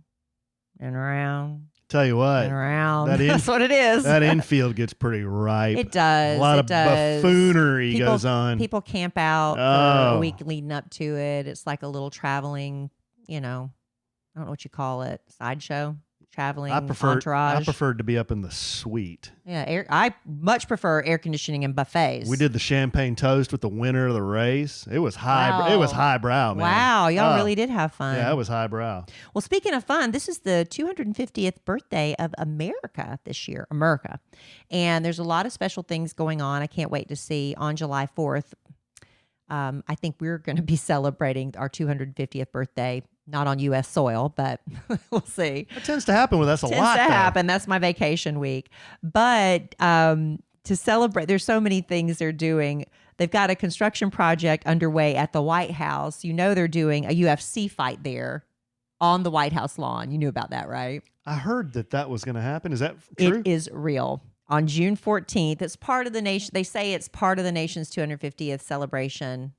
S2: and around.
S3: Tell you what.
S2: And around. That's what it is.
S3: That infield gets pretty ripe.
S2: It does.
S3: A lot of buffoonery goes on.
S2: People camp out for a week leading up to it. It's like a little traveling, I don't know what you call it, sideshow, traveling entourage.
S3: I preferred to be up in the suite.
S2: Yeah, I much prefer air conditioning and buffets.
S3: We did the champagne toast with the winner of the race. It was high.
S2: Wow.
S3: It was highbrow, man.
S2: Wow, y'all really did have fun.
S3: Yeah, it was highbrow.
S2: Well, speaking of fun, this is the 250th birthday of America this year, and there's a lot of special things going on. I can't wait to see on July 4th. I think we're going to be celebrating our 250th birthday, not on U.S. soil, but we'll see.
S3: That tends to happen with us a lot.
S2: Tends to
S3: though.
S2: happen. That's my vacation week. But to celebrate, there's so many things they're doing. They've got a construction project underway at the White House. You know they're doing a UFC fight there on the White House lawn. You knew about that, right?
S3: I heard that was going to happen. Is that true?
S2: It is real. On June 14th, it's part of the nation. They say it's part of the nation's 250th celebration.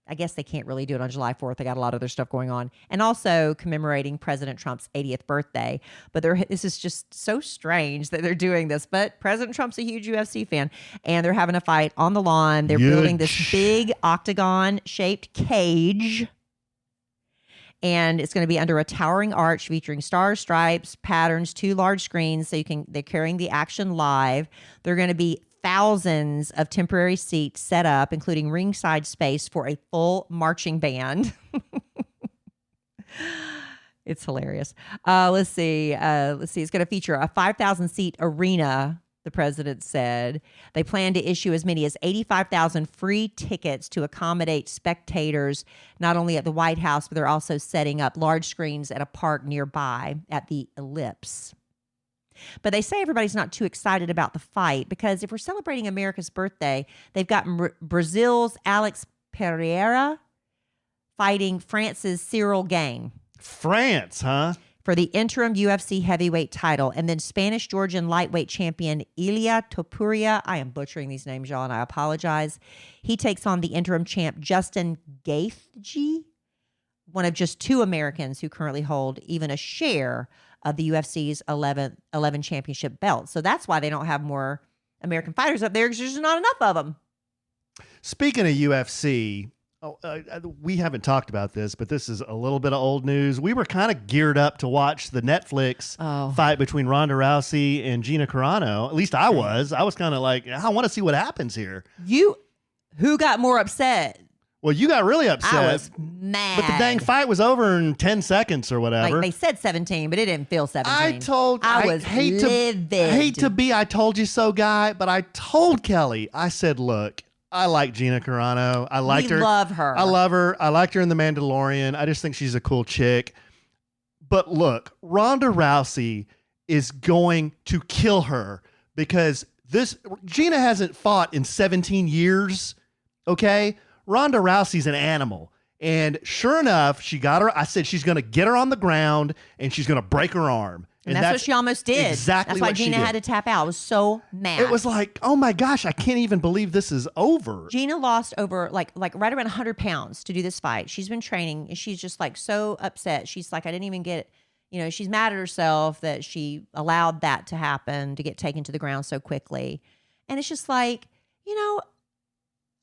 S2: I guess they can't really do it on July 4th. They got a lot of other stuff going on. And also commemorating President Trump's 80th birthday. But this is just so strange that they're doing this. But President Trump's a huge UFC fan. And they're having a fight on the lawn. They're building this big octagon-shaped cage. And it's going to be under a towering arch featuring stars, stripes, patterns, 2 large screens. So they're carrying the action live. They're going to be thousands of temporary seats set up, including ringside space for a full marching band. It's hilarious. Let's see. It's going to feature a 5,000-seat arena, the president said. They plan to issue as many as 85,000 free tickets to accommodate spectators, not only at the White House, but they're also setting up large screens at a park nearby at the Ellipse. But they say everybody's not too excited about the fight because if we're celebrating America's birthday, they've got Brazil's Alex Pereira fighting France's Cyril Gane.
S3: France, huh?
S2: For the interim UFC heavyweight title. And then Spanish-Georgian lightweight champion Ilia Topuria. I am butchering these names, y'all, and I apologize. He takes on the interim champ Justin Gaethje, one of just 2 Americans who currently hold even a share of the UFC's 11 championship belts. So that's why they don't have more American fighters up there, because there's just not enough of them.
S3: Speaking of UFC, we haven't talked about this, but this is a little bit of old news. We were kind of geared up to watch the Netflix fight between Ronda Rousey and Gina Carano. At least I was. I was kind of like, I want to see what happens here.
S2: Who got more upset?
S3: Well, you got really upset.
S2: I was mad.
S3: But the dang fight was over in 10 seconds or whatever.
S2: Like they said 17, but it didn't feel 17.
S3: I was
S2: livid.
S3: Hate to be I told you so guy, but I told Kelly, I said, look, I like Gina Carano. I liked her.
S2: Love her.
S3: I love her. I liked her in The Mandalorian. I just think she's a cool chick. But look, Ronda Rousey is going to kill her because Gina hasn't fought in 17 years. Okay? Ronda Rousey's an animal. And sure enough, she got her. I said she's going to get her on the ground and she's going to break her arm.
S2: And that's what she almost did.
S3: Exactly.
S2: That's why Gina had to tap out. I was so mad.
S3: It was like, oh my gosh, I can't even believe this is over.
S2: Gina lost over like right around 100 pounds to do this fight. She's been training and she's just like so upset. She's like, I didn't even get, she's mad at herself that she allowed that to happen, to get taken to the ground so quickly. And it's just like,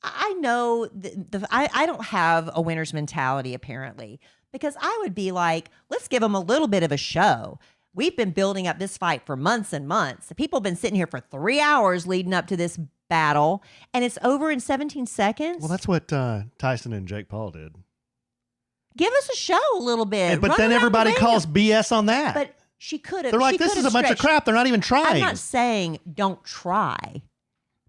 S2: I know I don't have a winner's mentality apparently, because I would be like, let's give them a little bit of a show. We've been building up this fight for months and months. People have been sitting here for 3 hours leading up to this battle, and it's over in 17 seconds.
S3: Well, that's what Tyson and Jake Paul did.
S2: Give us a show a little bit.
S3: But then everybody calls BS on that.
S2: But she could have.
S3: They're like, this is a bunch of crap. They're not even trying.
S2: I'm not saying don't try.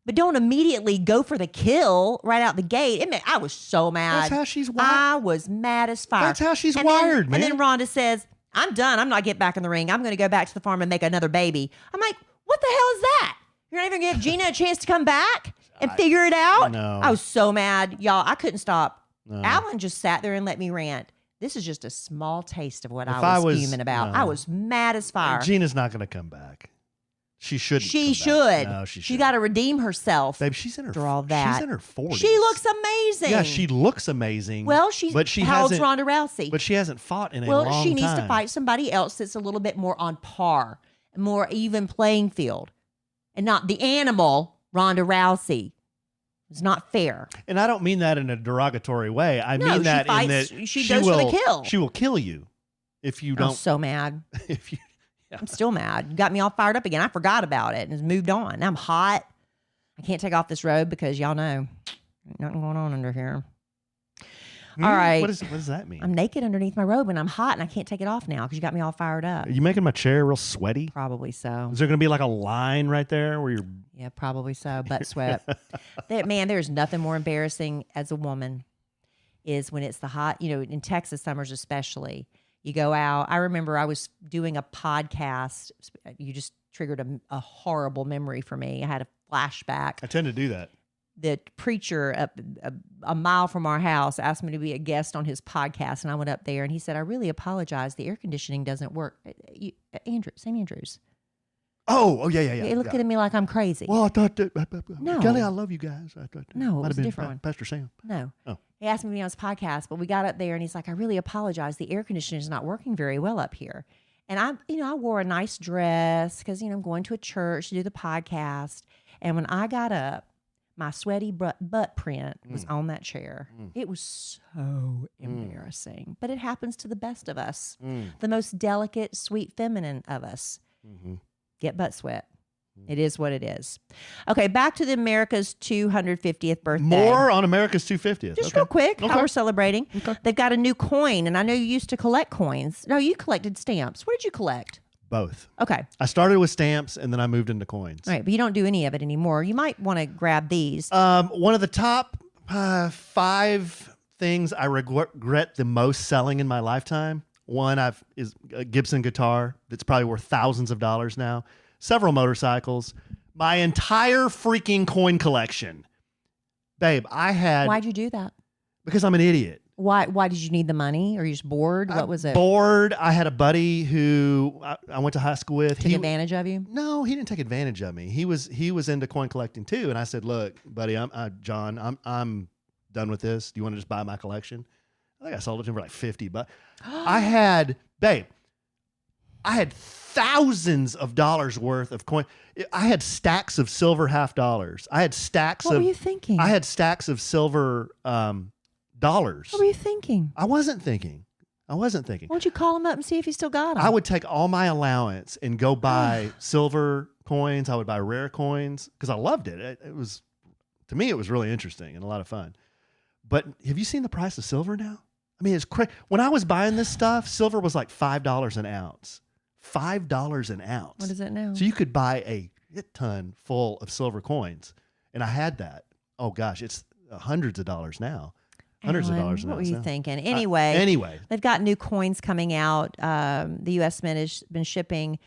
S2: But don't immediately go for the kill right out the gate. I was so mad.
S3: That's how she's wired.
S2: I was mad as fire.
S3: That's how she's wired, man.
S2: And then Ronda says, I'm done. I'm not getting back in the ring. I'm going to go back to the farm and make another baby. I'm like, what the hell is that? You're not even going to give Gina a chance to come back and figure it out?
S3: No.
S2: I was so mad. Y'all, I couldn't stop.
S3: No.
S2: Allen just sat there and let me rant. This is just a small taste of what I was fuming about. I was mad as fire.
S3: Gina's not going to come back. She shouldn't.
S2: She should.
S3: No, she should.
S2: She got to redeem herself.
S3: Babe, she's in her.
S2: After all that,
S3: she's in her 40s.
S2: She looks amazing.
S3: Yeah, she looks amazing.
S2: Well, how old's
S3: hasn't.
S2: Ronda Rousey?
S3: But she hasn't fought in a long time.
S2: Well, she needs to fight somebody else that's a little bit more on par, more even playing field, and not the animal Ronda Rousey. It's not fair.
S3: And I don't mean that in a derogatory way. I mean that in that
S2: she goes for the kill.
S3: She will kill you if you don't.
S2: I'm so mad.
S3: If you. Yeah.
S2: I'm still mad. You got me all fired up again. I forgot about it and it's moved on. Now I'm hot. I can't take off this robe because y'all know nothing going on under here. All right.
S3: What does that mean?
S2: I'm naked underneath my robe and I'm hot and I can't take it off now because you got me all fired up.
S3: Are you making my chair real sweaty?
S2: Probably so.
S3: Is there going to be like a line right there where you're...
S2: Yeah, probably so. Butt sweat. There's nothing more embarrassing as a woman is when it's the hot, in Texas summers especially. You go out. I remember I was doing a podcast. You just triggered a horrible memory for me. I had a flashback.
S3: I tend to do that.
S2: The preacher a mile from our house asked me to be a guest on his podcast, and I went up there, and he said, "I really apologize. The air conditioning doesn't work." St. Andrews.
S3: Oh, yeah.
S2: He looked at me like I'm crazy.
S3: Well, I thought that...
S2: No.
S3: Kelly, I love you guys. I thought
S2: No, it
S3: might
S2: was
S3: have been
S2: different.
S3: Pastor Sam.
S2: No.
S3: Oh.
S2: He asked me to be on his podcast, but we got up there, and he's like, "I really apologize. The air conditioning is not working very well up here." And I wore a nice dress because, I'm going to a church to do the podcast. And when I got up, my sweaty butt print was on that chair. It was so embarrassing. But it happens to the best of us, the most delicate, sweet, feminine of us. Get butt sweat. It is what it is. Okay, back to the America's 250th birthday.
S3: More on America's 250th.
S2: Just real quick, how we're celebrating.
S3: Okay.
S2: They've got a new coin, and I know you used to collect coins. No, you collected stamps. What did you collect?
S3: Both.
S2: Okay.
S3: I started with stamps, and then I moved into coins.
S2: All right, but you don't do any of it anymore. You might want to grab these.
S3: One of the top 5 things I regret the most selling in my lifetime. One is a Gibson guitar that's probably worth thousands of dollars now. Several motorcycles. My entire freaking coin collection. Babe, I had...
S2: Why'd you do that?
S3: Because I'm an idiot.
S2: Why did you need the money? Or you just bored? What was it?
S3: Bored. I had a buddy who I went to high school with.
S2: Took advantage of you?
S3: No, he didn't take advantage of me. He was into coin collecting too. And I said, "Look, buddy, I'm done with this. Do you want to just buy my collection?" I think I sold it to him for like $50. I had thousands of dollars worth of coin. I had stacks of silver $50. I had stacks
S2: What were you thinking?
S3: I had stacks of silver dollars.
S2: What were you thinking?
S3: I wasn't thinking. Why
S2: don't you call him up and see if he still got them?
S3: I would take all my allowance and go buy silver coins. I would buy rare coins because I loved it. It was, to me, it was really interesting and a lot of fun. But have you seen the price of silver now? I mean, it's crazy. When I was buying this stuff, silver was like $5 an ounce. $5 an ounce.
S2: What is it now?
S3: So you could buy a ton full of silver coins. And I had that. Oh, gosh, it's hundreds of dollars now. Hundreds of dollars an ounce.
S2: What were you
S3: now.
S2: thinking? Anyway, they've got new coins coming out. The U.S. Mint has been shipping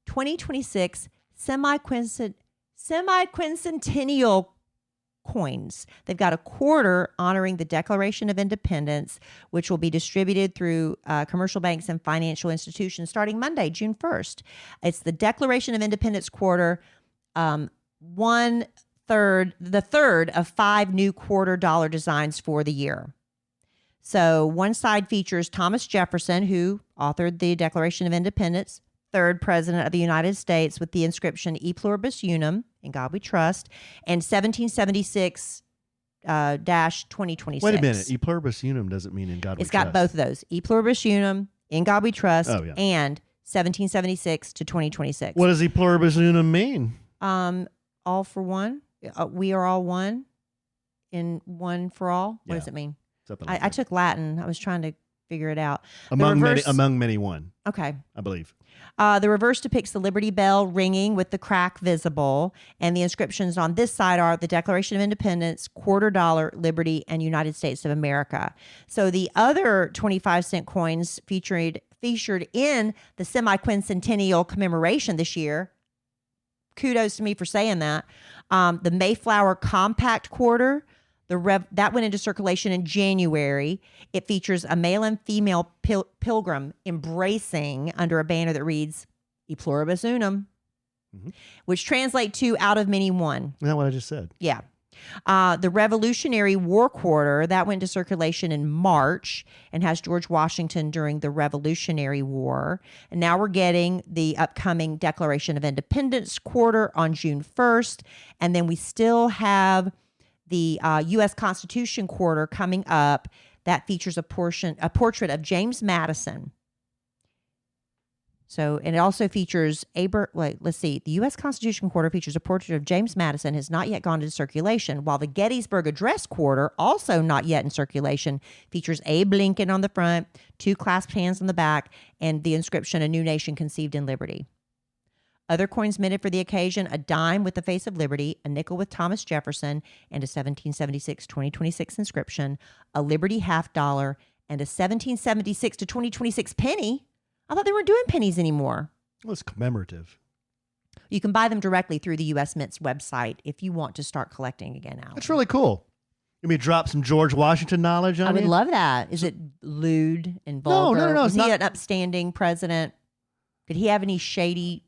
S2: 2026 semi-quincentennial coins. They've got a quarter honoring the Declaration of Independence, which will be distributed through commercial banks and financial institutions starting Monday, June 1st. It's the Declaration of Independence quarter, the third of 5 new quarter dollar designs for the year. So one side features Thomas Jefferson, who authored the Declaration of Independence, 3rd President of the United States, with the inscription E Pluribus Unum, in God We Trust, and 1776 -2026.
S3: Wait a minute. E Pluribus Unum doesn't mean in God We
S2: It's got
S3: Trust.
S2: both of those. E Pluribus Unum, In God We Trust,
S3: Oh, yeah.
S2: and 1776 to 2026.
S3: What does E Pluribus Unum mean?
S2: All for one. We are all one in one for all. What
S3: Yeah.
S2: does it mean?
S3: Something like
S2: I
S3: that.
S2: took Latin. I was trying to figure it out.
S3: Among many one,
S2: Okay.
S3: I believe.
S2: The reverse depicts the Liberty Bell ringing with the crack visible. And the inscriptions on this side are the Declaration of Independence, quarter dollar, Liberty, and United States of America. So the other 25-cent coins featured in the semi-quincentennial commemoration this year, kudos to me for saying that, the Mayflower Compact Quarter, that went into circulation in January. It features a male and female pilgrim embracing under a banner that reads E Pluribus Unum, which translates to out of many one.
S3: Isn't that what I just said?
S2: Yeah. The Revolutionary War Quarter, that went into circulation in March and has George Washington during the Revolutionary War. And now we're getting the upcoming Declaration of Independence Quarter on June 1st. And then we still have the U.S. Constitution Quarter coming up that features a portrait of James Madison. So, and it also features let's see. The U.S. Constitution Quarter features a portrait of James Madison, has not yet gone into circulation, while the Gettysburg Address Quarter, also not yet in circulation, features Abe Lincoln on the front, 2 clasped hands on the back, and the inscription, "A New Nation Conceived in Liberty." Other coins minted for the occasion: a dime with the face of liberty, a nickel with Thomas Jefferson, and a 1776 2026 inscription, a Liberty $50, and a 1776 to 2026 penny. I thought they weren't doing pennies anymore.
S3: Well, it's commemorative.
S2: You can buy them directly through the U.S. Mint's website if you want to start collecting again, Alan.
S3: That's really cool. Let me drop some George Washington knowledge on
S2: I would
S3: you.
S2: love that. Is it lewd and vulgar?
S3: No.
S2: Was
S3: it's
S2: he
S3: not.
S2: an upstanding president? Did he have any shady,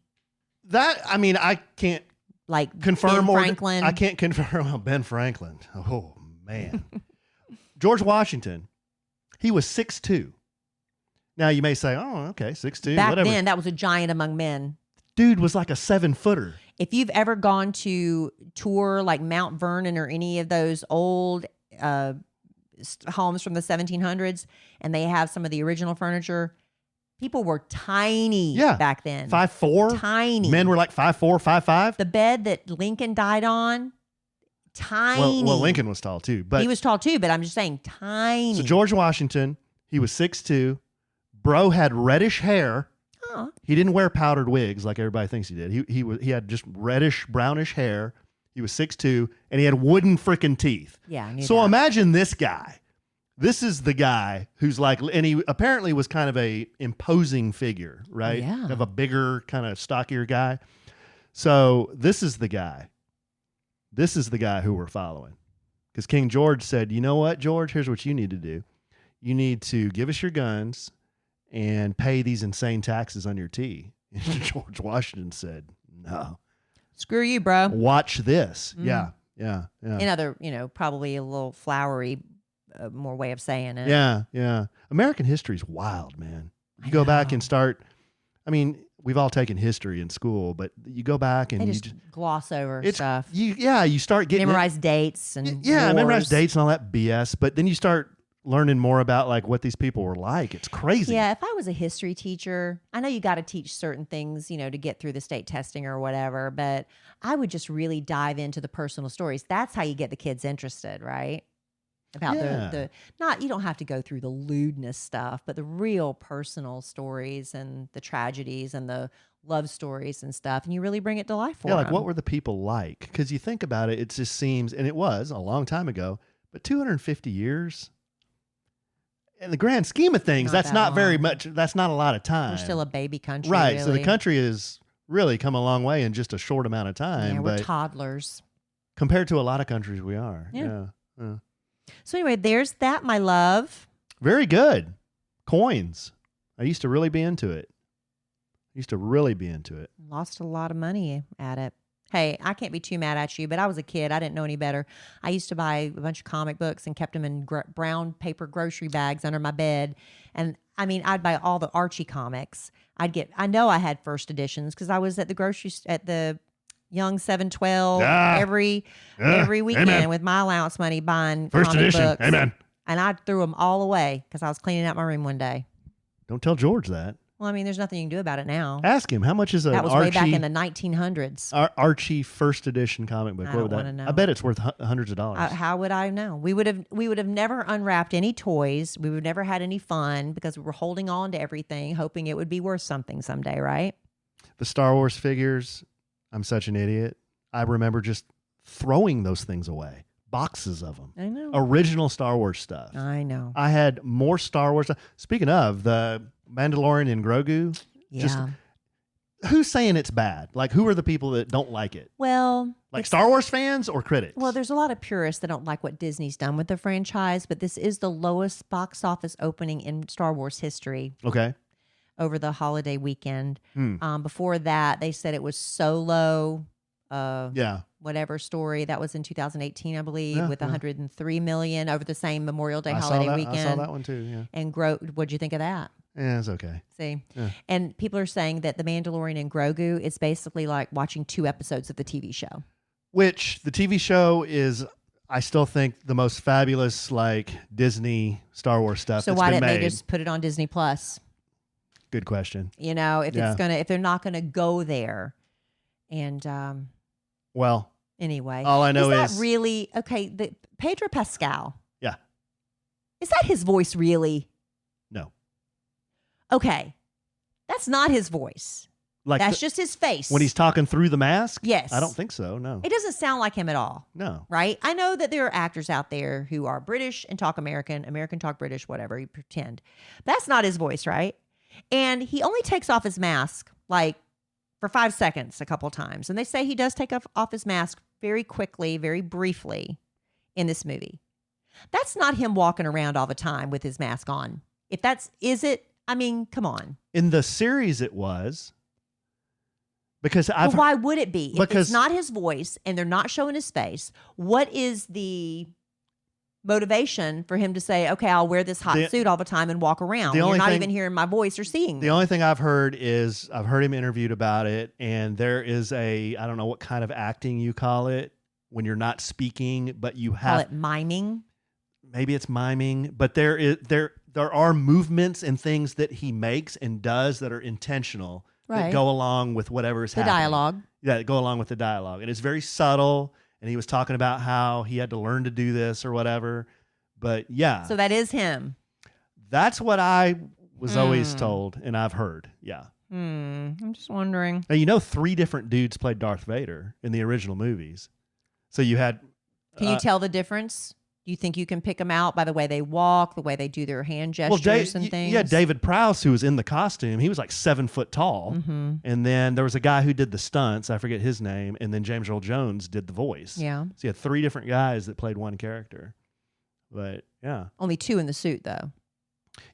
S3: I can't
S2: like
S3: confirm
S2: Ben Franklin?
S3: I can't confirm. Well, Ben Franklin. Oh, man. George Washington, he was 6'2". Now, you may say, oh, okay, 6'2",
S2: Back
S3: whatever.
S2: then, that was a giant among men.
S3: Dude was like a 7-footer.
S2: If you've ever gone to tour like Mount Vernon or any of those old homes from the 1700s, and they have some of the original furniture, people were tiny back then.
S3: 5'4".
S2: Tiny.
S3: Men were like 5'4", 5'5".
S2: The bed that Lincoln died on, tiny.
S3: Well, Lincoln was tall too. But
S2: he was tall too, but I'm just saying tiny.
S3: So George Washington, he was 6'2". Bro had reddish hair.
S2: Huh.
S3: He didn't wear powdered wigs like everybody thinks he did. He had just reddish, brownish hair. He was 6'2", and he had wooden freaking teeth.
S2: Yeah, I knew
S3: So
S2: that.
S3: imagine this guy. This is the guy who's like, and he apparently was kind of a imposing figure, right?
S2: Yeah.
S3: Of a bigger, kind of stockier guy. So this is the guy. This is the guy who we're following. Because King George said, you know what, George? Here's what you need to do. You need to give us your guns and pay these insane taxes on your tea. And George Washington said, no.
S2: Screw you, bro.
S3: Watch this.
S2: Mm.
S3: Yeah.
S2: Another, probably a little flowery, more way of saying it.
S3: Yeah. American history is wild, man. You go back and start, we've all taken history in school, but you go back and
S2: They
S3: you
S2: just gloss over stuff.
S3: You start getting
S2: Memorize dates and
S3: memorize
S2: wars.
S3: dates and all that BS, but then you start learning more about like what these people were like. It's crazy.
S2: Yeah, if I was a history teacher, I know you got to teach certain things, to get through the state testing or whatever, but I would just really dive into the personal stories. That's how you get the kids interested, right? About the you don't have to go through the lewdness stuff, but the real personal stories and the tragedies and the love stories and stuff, and you really bring it to life for them.
S3: Like what were the people like? Because you think about it, it just seems, and it was a long time ago, but 250 years. In the grand scheme of things, that's not very much. That's not a lot of time.
S2: We're still a baby country,
S3: right?
S2: Really.
S3: So the country has really come a long way in just a short amount of time.
S2: Yeah, we're
S3: but
S2: toddlers
S3: compared to a lot of countries. We are.
S2: Yeah. So anyway, there's that, my love.
S3: Very good. Coins. I used to really be into it.
S2: Lost a lot of money at it. Hey, I can't be too mad at you, but I was a kid. I didn't know any better. I used to buy a bunch of comic books and kept them in brown paper grocery bags under my bed. And I'd buy all the Archie comics. I know I had first editions because I was at the Young 712 every weekend with my allowance money buying
S3: first
S2: comic
S3: edition.
S2: books.
S3: Amen.
S2: And I threw them all away because I was cleaning out my room one day.
S3: Don't tell George that.
S2: Well, there's nothing you can do about it now.
S3: Ask him how much is
S2: That was
S3: Archie,
S2: way back in the 1900s.
S3: Archie first edition comic book.
S2: I don't wanna know.
S3: I bet it's worth hundreds of dollars.
S2: How would I know? We would have never unwrapped any toys. We would have never had any fun because we were holding on to everything, hoping it would be worth something someday, right?
S3: The Star Wars figures. I'm such an idiot. I remember just throwing those things away. Boxes of them.
S2: I know.
S3: Original Star Wars stuff.
S2: I know.
S3: I had more Star Wars stuff. Speaking of the Mandalorian and Grogu,
S2: Yeah.
S3: Who's saying it's bad? Like, who are the people that don't like it?
S2: Well,
S3: Like Star Wars fans or critics?
S2: Well, there's a lot of purists that don't like what Disney's done with the franchise, but this is the lowest box office opening in Star Wars history
S3: Okay.
S2: over the holiday weekend. Before that, they said it was Solo,
S3: Yeah.
S2: whatever story. That was in 2018, I believe,
S3: Yeah,
S2: with
S3: yeah.
S2: 103 million over the same Memorial Day
S3: I saw
S2: holiday
S3: that.
S2: weekend.
S3: I saw that one too. Yeah.
S2: And what'd you think of that?
S3: Yeah, it's okay.
S2: See?
S3: Yeah.
S2: And people are saying that The Mandalorian and Grogu is basically like watching 2 episodes of the TV show.
S3: Which the TV show is, I still think, the most fabulous like Disney Star Wars stuff.
S2: So
S3: that's
S2: why
S3: been
S2: didn't
S3: made.
S2: they just put it on Disney Plus?
S3: Good question.
S2: You know, if they're not gonna go there. And
S3: well,
S2: anyway,
S3: all I know
S2: is
S3: is
S2: that really okay? The Pedro Pascal.
S3: Yeah.
S2: Is that his voice really?
S3: No.
S2: Okay, that's not his voice.
S3: Like
S2: that's just his face
S3: when he's talking through the mask.
S2: Yes,
S3: I don't think so. No,
S2: it doesn't sound like him at all.
S3: No,
S2: right? I know that there are actors out there who are British and talk American, American talk British, whatever you pretend. That's not his voice, right? And he only takes off his mask like for 5 seconds a couple times, and they say he does take off his mask very quickly, very briefly in this movie. That's not him walking around all the time with his mask on. If that's, is it? I mean, come on.
S3: In the series, it was. Because
S2: why would it be? If it's not his voice and they're not showing his face, what is the motivation for him to say, okay, I'll wear this hot suit all the time and walk around? You're not even hearing my voice or seeing me.
S3: The only thing I've heard is I've heard him interviewed about it, and there is I don't know what kind of acting you call it when you're not speaking, but you have...
S2: Call it miming?
S3: Maybe it's miming, but there are movements and things that he makes and does that are intentional. Right. That go along with whatever is happening.
S2: The dialogue.
S3: Yeah, that go along with the dialogue. And it's very subtle, and he was talking about how he had to learn to do this or whatever. But yeah.
S2: So that is him.
S3: That's what I was always told, and I've heard. Yeah.
S2: I'm just wondering.
S3: Now, you know, 3 different dudes played Darth Vader in the original movies. So you had...
S2: Can you tell the difference? Do you think you can pick them out by the way they walk, the way they do their hand gestures and things?
S3: Yeah, David Prowse, who was in the costume, he was like 7 foot tall.
S2: Mm-hmm.
S3: And then there was a guy who did the stunts. I forget his name. And then James Earl Jones did the voice.
S2: Yeah.
S3: So you had 3 different guys that played one character. But yeah.
S2: Only 2 in the suit, though.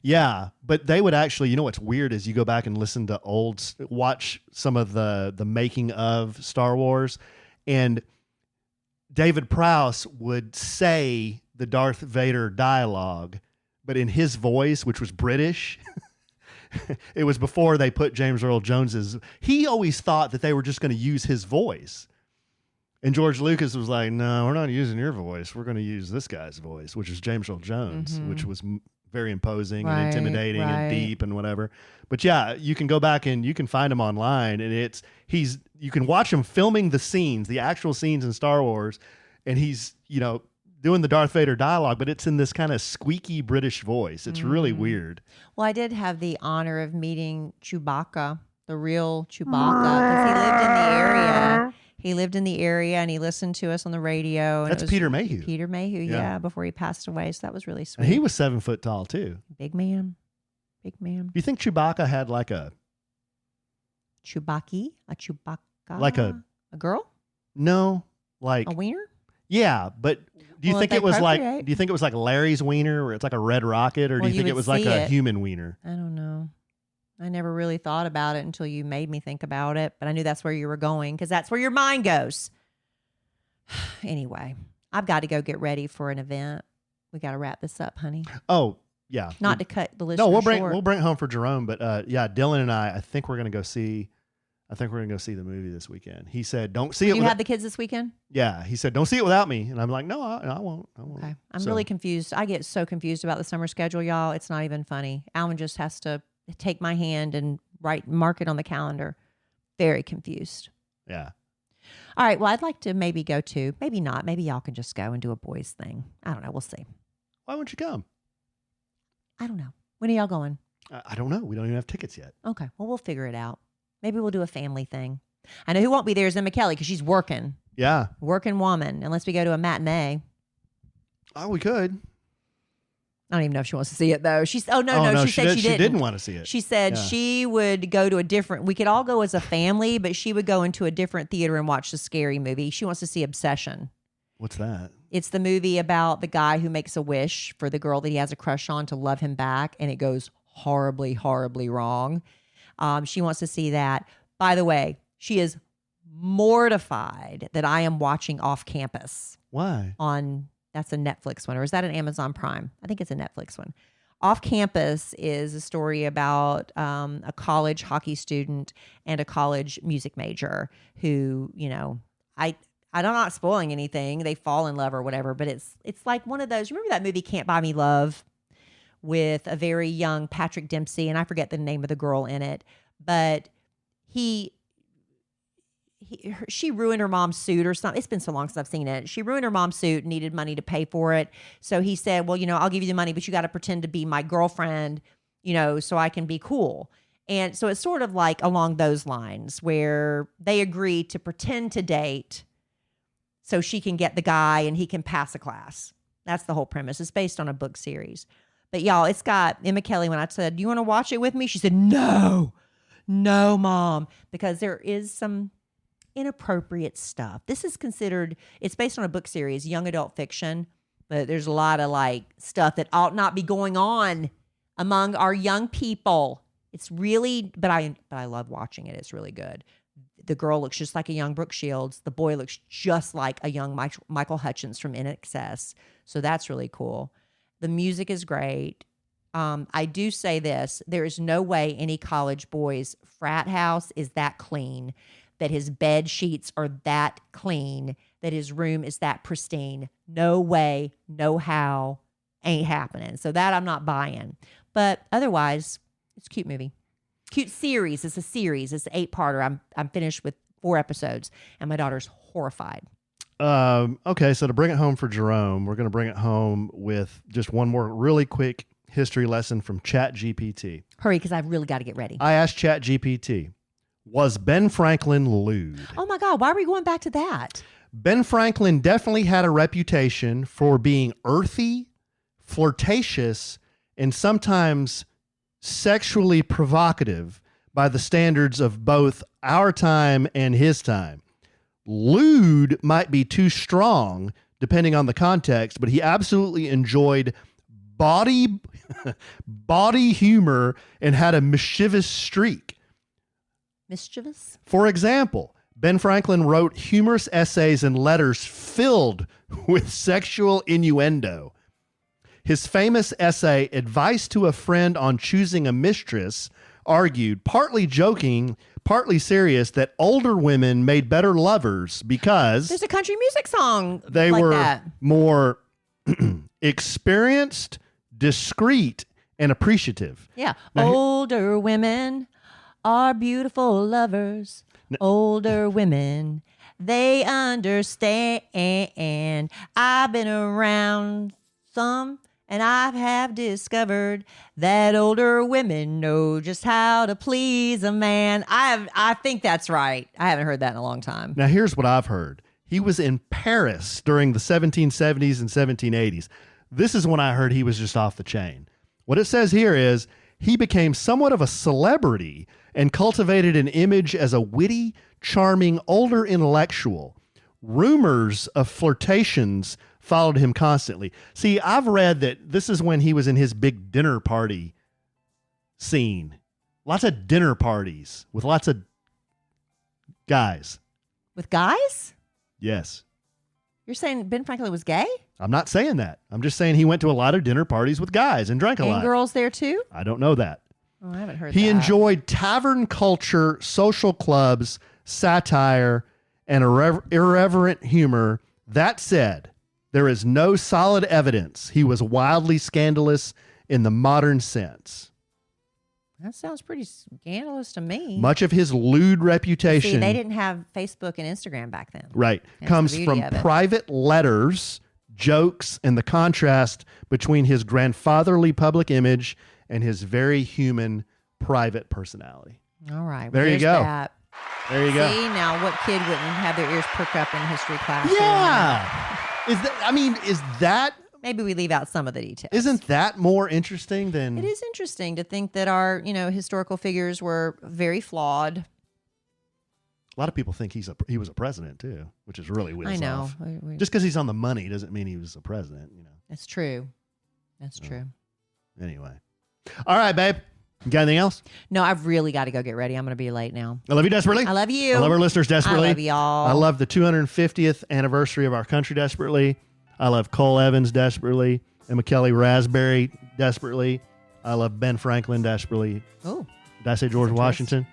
S3: Yeah. But they would actually, you know what's weird is you go back and listen to watch some of the making of Star Wars. And David Prowse would say the Darth Vader dialogue, but in his voice, which was British. It was before they put James Earl Jones's. He always thought that they were just going to use his voice. And George Lucas was like, no, we're not using your voice. We're going to use this guy's voice, which is James Earl Jones, which was very imposing and intimidating and deep and whatever. But yeah, you can go back and you can find him online, and you can watch him filming the scenes, the actual scenes in Star Wars, and he's, doing the Darth Vader dialogue, but it's in this kind of squeaky British voice. It's really weird.
S2: Well, I did have the honor of meeting Chewbacca, the real Chewbacca, because he lived in the area. He lived in the area, and he listened to us on the radio. And
S3: That's Peter Mayhew.
S2: Peter Mayhew, yeah, before he passed away. So that was really sweet.
S3: And he was 7 foot tall, too.
S2: Big man. Big man.
S3: Do you think Chewbacca had like a...
S2: Chewbacca? A Chewbacca?
S3: Like a
S2: girl?
S3: No, like...
S2: A wiener?
S3: Yeah, but do you think it was like... Do you think it was like Larry's wiener, where it's like a red rocket, or do you think it was like a human wiener?
S2: I don't know. I never really thought about it until you made me think about it, but I knew that's where you were going, because that's where your mind goes. Anyway, I've got to go get ready for an event. We got to wrap this up, honey.
S3: Oh, yeah.
S2: Not to cut the listener
S3: short.
S2: We'll
S3: bring it home for Jerome, but yeah, Dylan and I think we're going to go see... I think we're going to go see the movie this weekend. He said, don't see it.
S2: You have the kids this weekend?
S3: Yeah. He said, don't see it without me. And I'm like, no, I won't.
S2: Okay. I'm really confused. I get so confused about the summer schedule, y'all. It's not even funny. Alan just has to take my hand and mark it on the calendar. Very confused.
S3: Yeah.
S2: All right. Well, I'd like to maybe go to, maybe not. Maybe y'all can just go and do a boys thing. I don't know. We'll see.
S3: Why won't you come?
S2: I don't know. When are y'all going?
S3: I don't know. We don't even have tickets yet.
S2: Okay. Well, we'll figure it out. Maybe we'll do a family thing. I know who won't be there is Emma Kelly, because she's working.
S3: Yeah.
S2: Working woman, unless we go to a matinee.
S3: Oh, we could.
S2: I don't even know if she wants to see it, though. She said she
S3: didn't want to see it.
S2: She said she would go to we could all go as a family, but she would go into a different theater and watch the scary movie. She wants to see Obsession.
S3: What's that?
S2: It's the movie about the guy who makes a wish for the girl that he has a crush on to love him back, and it goes horribly, horribly wrong. She wants to see that. By the way, she is mortified that I am watching Off Campus.
S3: Why?
S2: That's a Netflix one, or is that an Amazon Prime? I think it's a Netflix one. Off Campus is a story about a college hockey student and a college music major who, I'm not spoiling anything. They fall in love or whatever, but it's like one of those. Remember that movie Can't Buy Me Love, with a very young Patrick Dempsey, and I forget the name of the girl in it, but she ruined her mom's suit or something. It's been so long since I've seen it. She ruined her mom's suit, needed money to pay for it. So he said, well, I'll give you the money, but you got to pretend to be my girlfriend, so I can be cool. And so it's sort of like along those lines where they agree to pretend to date so she can get the guy and he can pass a class. That's the whole premise. It's based on a book series. But y'all, it's got Emma Kelly. When I said, do you want to watch it with me? She said, no, Mom, because there is some inappropriate stuff. This is considered, it's based on a book series, young adult fiction, but there's a lot of like stuff that ought not be going on among our young people. It's really, but I love watching it. It's really good. The girl looks just like a young Brooke Shields. The boy looks just like a young Michael Hutchins from NXS. So that's really cool. The music is great. I do say this. There is no way any college boy's frat house is that clean, that his bed sheets are that clean, that his room is that pristine. No way, no how, ain't happening. So that I'm not buying. But otherwise, it's a cute movie. Cute series. It's a series. It's an 8-parter. I'm finished with 4 episodes, and my daughter's horrified.
S3: Okay, so to bring it home for Jerome, we're going to bring it home with just one more really quick history lesson from ChatGPT.
S2: Hurry, because I've really got to get ready.
S3: I asked ChatGPT, was Ben Franklin lewd?
S2: Oh my God, why are we going back to that?
S3: Ben Franklin definitely had a reputation for being earthy, flirtatious, and sometimes sexually provocative by the standards of both our time and his time. Lewd might be too strong depending on the context, but he absolutely enjoyed body humor and had a mischievous streak.
S2: Mischievous?
S3: For example, Ben Franklin wrote humorous essays and letters filled with sexual innuendo. His famous essay, Advice to a Friend on Choosing a Mistress, argued, partly joking, partly serious, that older women made better lovers because
S2: there's a country music song
S3: they
S2: like
S3: were
S2: that.
S3: More experienced, discreet, and appreciative.
S2: Yeah. Older women are beautiful lovers. Older women, they understand. I've been around some, and I have discovered that older women know just how to please a man. I think that's right. I haven't heard that in a long time.
S3: Now, here's what I've heard. He was in Paris during the 1770s and 1780s. This is when I heard he was just off the chain. What it says here is he became somewhat of a celebrity and cultivated an image as a witty, charming, older intellectual. Rumors of flirtations followed him constantly. See, I've read that this is when he was in his big dinner party scene. Lots of dinner parties with lots of guys.
S2: With guys?
S3: Yes.
S2: You're saying Ben Franklin was gay?
S3: I'm not saying that. I'm just saying he went to a lot of dinner parties with guys and drank a lot.
S2: And girls there too?
S3: I don't know that.
S2: Oh, I haven't heard
S3: He
S2: that.
S3: enjoyed tavern culture, social clubs, satire, and irreverent humor. That said, there is no solid evidence he was wildly scandalous in the modern sense.
S2: That sounds pretty scandalous to me.
S3: Much of his lewd reputation,
S2: See, they didn't have Facebook and Instagram back then.
S3: right,
S2: That's
S3: comes
S2: the
S3: from
S2: beauty of it.
S3: private letters, jokes, and the contrast between his grandfatherly public image and his very human private personality.
S2: All right.
S3: There you
S2: there's
S3: go.
S2: That.
S3: There you go.
S2: See, now what kid wouldn't have their ears perked up in history class?
S3: Yeah. Is that
S2: Maybe we leave out some of the details.
S3: isn't that more interesting than
S2: It is interesting to think that our, historical figures were very flawed.
S3: a lot of people think he was a president too, which is really weird.
S2: I know.
S3: Just because he's on the money doesn't mean he was a president,
S2: That's true. That's true.
S3: Anyway. All right, babe. You got anything else?
S2: No, I've really got to go get ready. I'm going to be late now.
S3: I love you desperately.
S2: I love you.
S3: I love our listeners desperately.
S2: I love y'all.
S3: I love the 250th anniversary of our country desperately. I love Cole Evans desperately. Emma Kelly Raspberry desperately. I love Ben Franklin desperately.
S2: Oh.
S3: Did I say George Washington?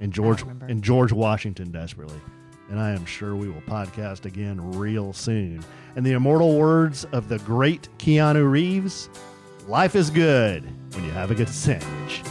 S3: And George
S2: remember.
S3: and George Washington desperately. And I am sure we will podcast again real soon. And the immortal words of the great Keanu Reeves, life is good when you have a good sandwich.